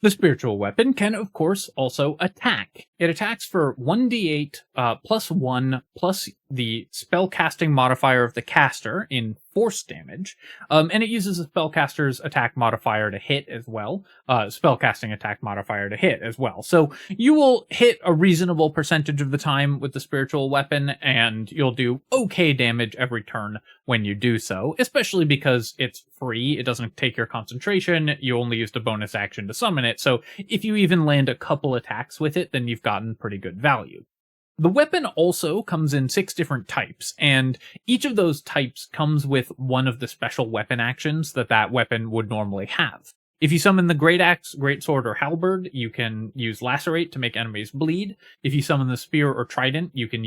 The spiritual weapon can, of course, also attack. It attacks for 1d8 plus 1 plus the spellcasting modifier of the caster in force damage, and it uses a spellcaster's attack modifier to hit as well, spellcasting attack modifier to hit as well. So you will hit a reasonable percentage of the time with the spiritual weapon, and you'll do okay damage every turn when you do so, especially because it's free, it doesn't take your concentration, you only used a bonus action to summon it, so if you even land a couple attacks with it, then you've gotten pretty good value. The weapon also comes in 6 different types, and each of those types comes with one of the special weapon actions that weapon would normally have. If you summon the Great Axe, Greatsword, or Halberd, you can use Lacerate to make enemies bleed. If you summon the Spear or Trident, you can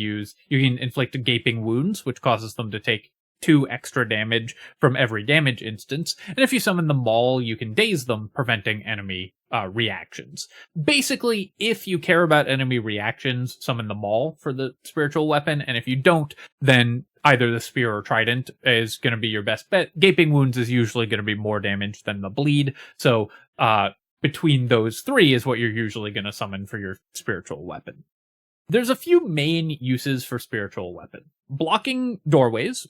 inflict gaping wounds, which causes them to take 2 extra damage from every damage instance. And if you summon the Maul, you can daze them, preventing enemy reactions. Basically, if you care about enemy reactions, summon the Maul for the spiritual weapon, and if you don't, then either the Spear or Trident is going to be your best bet. Gaping Wounds is usually going to be more damage than the Bleed, so between those three is what you're usually going to summon for your spiritual weapon. There's a few main uses for spiritual weapon. Blocking doorways.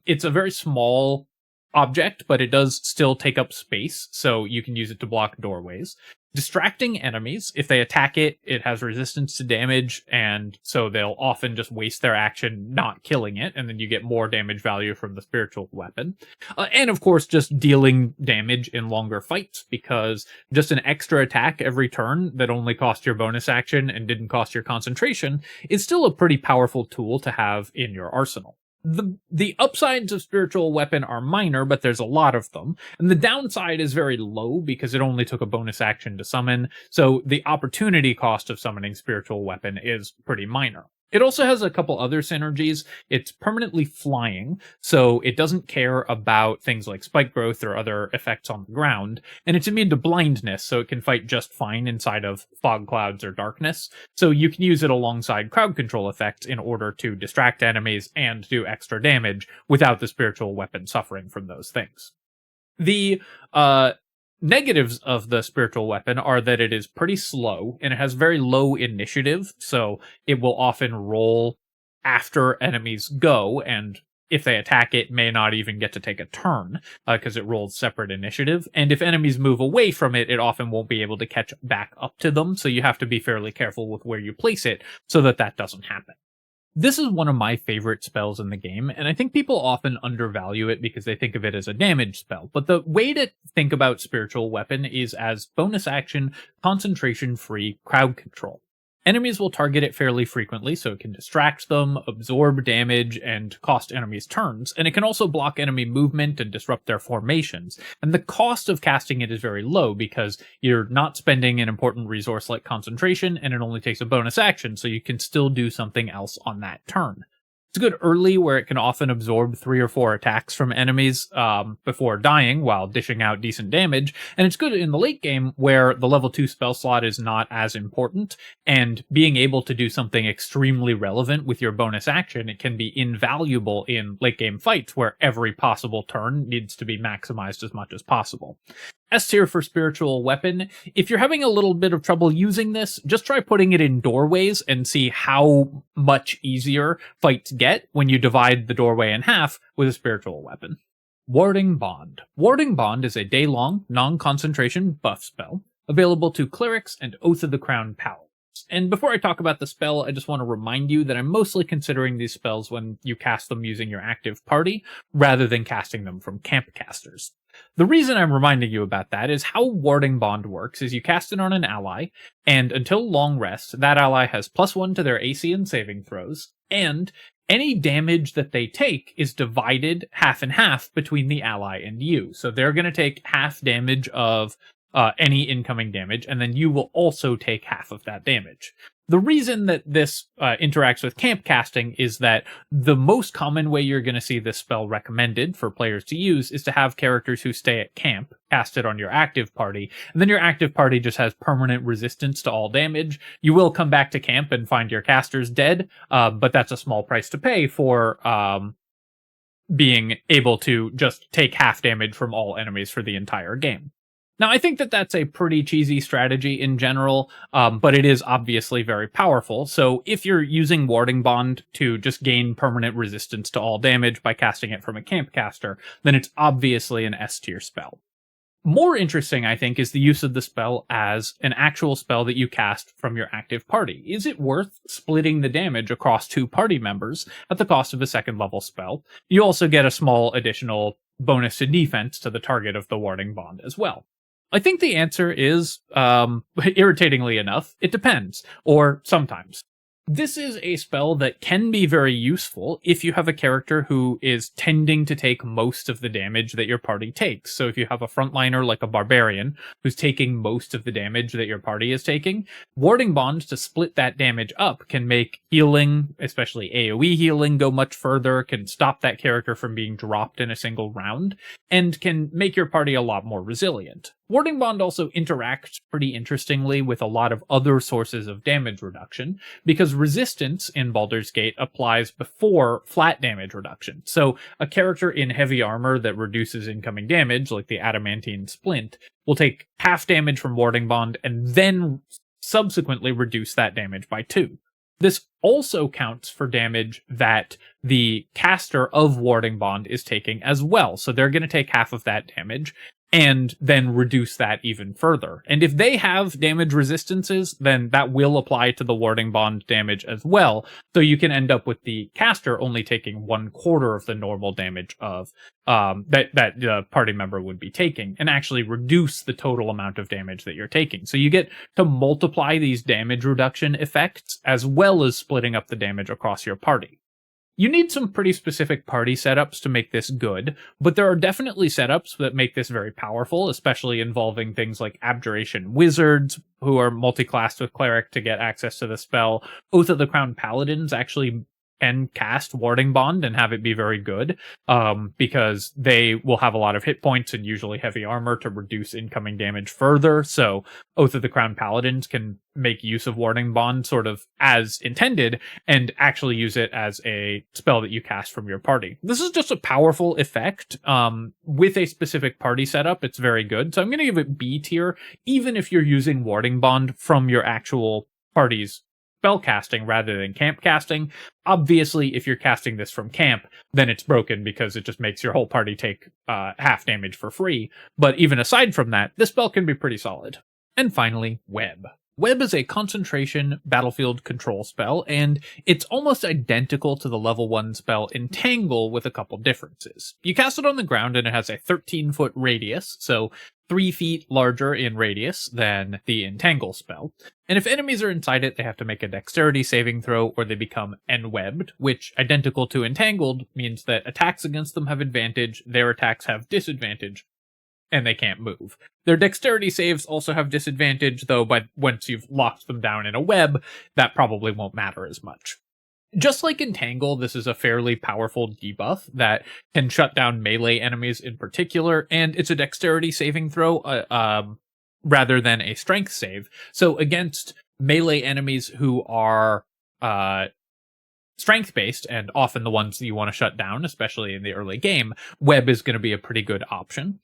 It's a very small object, but it does still take up space, so you can use it to block doorways. Distracting enemies. If they attack it, it has resistance to damage, and so they'll often just waste their action not killing it, and then you get more damage value from the spiritual weapon. And of course, just dealing damage in longer fights, because just an extra attack every turn that only cost your bonus action and didn't cost your concentration is still a pretty powerful tool to have in your arsenal. The upsides of spiritual weapon are minor, but there's a lot of them. And the downside is very low because it only took a bonus action to summon, so the opportunity cost of summoning spiritual weapon is pretty minor. It also has a couple other synergies. It's permanently flying, so it doesn't care about things like spike growth or other effects on the ground, and it's immune to blindness, so it can fight just fine inside of fog clouds or darkness, so you can use it alongside crowd control effects in order to distract enemies and do extra damage without the spiritual weapon suffering from those things. The negatives of the spiritual weapon are that it is pretty slow and it has very low initiative, so it will often roll after enemies go, and if they attack it, may not even get to take a turn because it rolls separate initiative. And if enemies move away from it, it often won't be able to catch back up to them, so you have to be fairly careful with where you place it so that that doesn't happen. This is one of my favorite spells in the game, and I think people often undervalue it because they think of it as a damage spell. But the way to think about spiritual weapon is as bonus action, concentration-free crowd control. Enemies will target it fairly frequently, so it can distract them, absorb damage, and cost enemies turns, and it can also block enemy movement and disrupt their formations. And the cost of casting it is very low because you're not spending an important resource like concentration, and it only takes a bonus action, so you can still do something else on that turn. It's good early, where it can often absorb 3 or 4 attacks from enemies before dying while dishing out decent damage, and it's good in the late game where the level 2 spell slot is not as important, and being able to do something extremely relevant with your bonus action, it can be invaluable in late game fights where every possible turn needs to be maximized as much as possible. S tier for spiritual weapon. If you're having a little bit of trouble using this, just try putting it in doorways and see how much easier fights get when you divide the doorway in half with a spiritual weapon. Warding Bond. Warding Bond is a day-long, non-concentration buff spell, available to clerics and Oath of the Crown paladins. And before I talk about the spell, I just want to remind you that I'm mostly considering these spells when you cast them using your active party, rather than casting them from camp casters. The reason I'm reminding you about that is how Warding Bond works is you cast it on an ally, and until long rest, that ally has +1 to their AC and saving throws, and any damage that they take is divided half and half between the ally and you. So they're going to take half damage of any incoming damage, and then you will also take half of that damage. The reason that this interacts with camp casting is that the most common way you're going to see this spell recommended for players to use is to have characters who stay at camp cast it on your active party, and then your active party just has permanent resistance to all damage. You will come back to camp and find your casters dead, but that's a small price to pay for being able to just take half damage from all enemies for the entire game. Now, I think that that's a pretty cheesy strategy in general, but it is obviously very powerful. So if you're using Warding Bond to just gain permanent resistance to all damage by casting it from a camp caster, then it's obviously an S tier spell. More interesting, I think, is the use of the spell as an actual spell that you cast from your active party. Is it worth splitting the damage across 2 party members at the cost of a 2nd level spell? You also get a small additional bonus to defense to the target of the Warding Bond as well. I think the answer is, irritatingly enough, it depends, or sometimes. This is a spell that can be very useful if you have a character who is tending to take most of the damage that your party takes. So if you have a frontliner like a barbarian who's taking most of the damage that your party is taking, Warding Bond to split that damage up can make healing, especially AoE healing, go much further, can stop that character from being dropped in a single round, and can make your party a lot more resilient. Warding Bond also interacts pretty interestingly with a lot of other sources of damage reduction, because resistance in Baldur's Gate applies before flat damage reduction. So a character in heavy armor that reduces incoming damage, like the Adamantine Splint, will take half damage from Warding Bond and then subsequently reduce that damage by 2. This also counts for damage that the caster of Warding Bond is taking as well. So they're going to take half of that damage and then reduce that even further. And if they have damage resistances, then that will apply to the Warding Bond damage as well. So you can end up with the caster only taking 1/4 of the normal damage of that the party member would be taking, and actually reduce the total amount of damage that you're taking. So you get to multiply these damage reduction effects as well as splitting up the damage across your party. You need some pretty specific party setups to make this good, but there are definitely setups that make this very powerful, especially involving things like Abjuration Wizards, who are multi-classed with Cleric to get access to the spell. Oath of the Crown Paladins actually can cast Warding Bond and have it be very good, because they will have a lot of hit points and usually heavy armor to reduce incoming damage further. So Oath of the Crown Paladins can make use of Warding Bond sort of as intended and actually use it as a spell that you cast from your party. This is just a powerful effect. With a specific party setup, it's very good. So I'm going to give it B tier, even if you're using Warding Bond from your actual party's spell casting rather than camp casting. Obviously, if you're casting this from camp, then it's broken because it just makes your whole party take half damage for free. But even aside from that, this spell can be pretty solid. And finally, Web. Web is a concentration battlefield control spell, and it's almost identical to the level 1 spell Entangle with a couple differences. You cast it on the ground and it has a 13-foot radius, so 3 feet larger in radius than the Entangle spell. And if enemies are inside it, they have to make a dexterity saving throw or they become enwebbed, which, identical to Entangled, means that attacks against them have advantage, their attacks have disadvantage, and they can't move. Their dexterity saves also have disadvantage, though but once you've locked them down in a web, that probably won't matter as much. Just like Entangle, this is a fairly powerful debuff that can shut down melee enemies in particular, and it's a dexterity saving throw rather than a strength save. So against melee enemies who are strength-based, and often the ones that you want to shut down, especially in the early game, Web is going to be a pretty good option.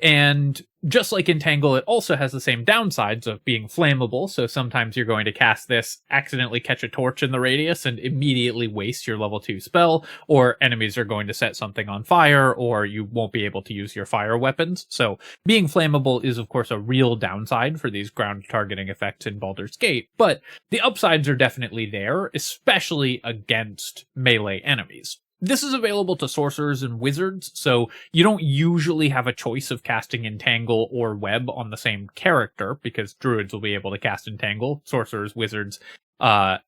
And just like Entangle, it also has the same downsides of being flammable, so sometimes you're going to cast this, accidentally catch a torch in the radius, and immediately waste your level 2 spell, or enemies are going to set something on fire, or you won't be able to use your fire weapons. So being flammable is, of course, a real downside for these ground targeting effects in Baldur's Gate, but the upsides are definitely there, especially against melee enemies. This is available to sorcerers and wizards, so you don't usually have a choice of casting Entangle or Web on the same character, because druids will be able to cast Entangle, sorcerers, wizards, and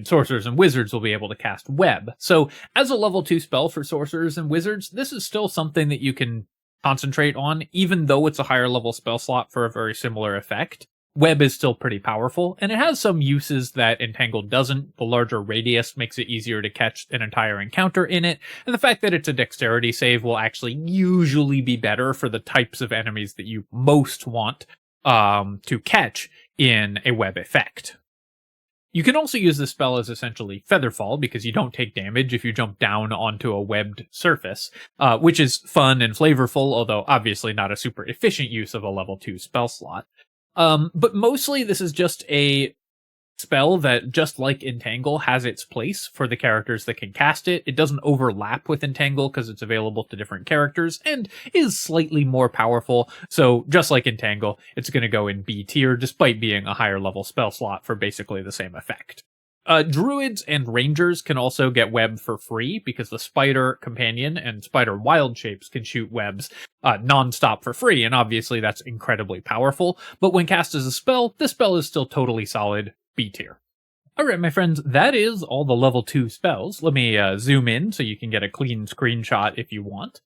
sorcerers and wizards will be able to cast Web. So as a level 2 spell for sorcerers and wizards, this is still something that you can concentrate on, even though it's a higher level spell slot for a very similar effect. Web is still pretty powerful, and it has some uses that Entangle doesn't. The larger radius makes it easier to catch an entire encounter in it, and the fact that it's a dexterity save will actually usually be better for the types of enemies that you most want to catch in a Web effect. You can also use this spell as essentially Featherfall, because you don't take damage if you jump down onto a webbed surface, which is fun and flavorful, although obviously not a super efficient use of a level 2 spell slot. But mostly this is just a spell that, just like Entangle, has its place for the characters that can cast it. It doesn't overlap with Entangle because it's available to different characters and is slightly more powerful. So just like Entangle, it's going to go in B tier despite being a higher level spell slot for basically the same effect. Druids and rangers can also get web for free because the spider companion and spider wild shapes can shoot webs non-stop for free, and obviously that's incredibly powerful. But when cast as a spell, this spell is still totally solid B tier. Alright, my friends, that is all the level 2 spells. Let me zoom in so you can get a clean screenshot if you want.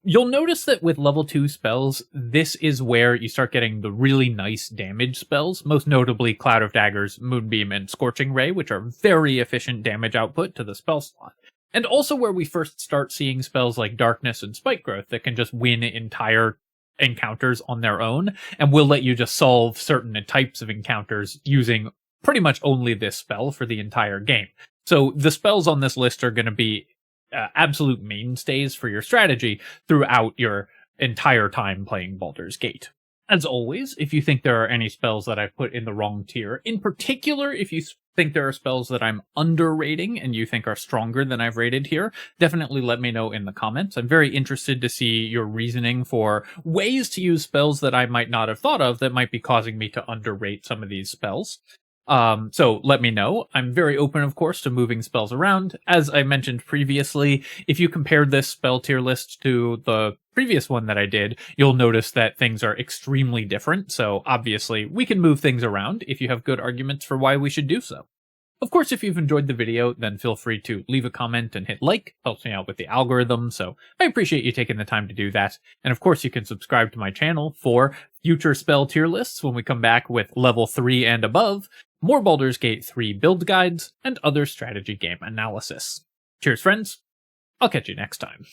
You'll notice that with level 2 spells, this is where you start getting the really nice damage spells, most notably Cloud of Daggers, Moonbeam, and Scorching Ray, which are very efficient damage output to the spell slot. And also where we first start seeing spells like Darkness and Spike Growth that can just win entire encounters on their own, and will let you just solve certain types of encounters using pretty much only this spell for the entire game. So the spells on this list are going to be absolute mainstays for your strategy throughout your entire time playing Baldur's Gate. As always, if you think there are any spells that I've put in the wrong tier, in particular, if you think there are spells that I'm underrating and you think are stronger than I've rated here, definitely let me know in the comments. I'm very interested to see your reasoning for ways to use spells that I might not have thought of that might be causing me to underrate some of these spells. So let me know. I'm very open, of course, to moving spells around. As I mentioned previously, if you compared this spell tier list to the previous one that I did, you'll notice that things are extremely different. So obviously we can move things around if you have good arguments for why we should do so. Of course, if you've enjoyed the video, then feel free to leave a comment and hit like. Helps me out with the algorithm, so I appreciate you taking the time to do that. And of course, you can subscribe to my channel for future spell tier lists when we come back with level 3 and above, more Baldur's Gate 3 build guides, and other strategy game analysis. Cheers, friends. I'll catch you next time.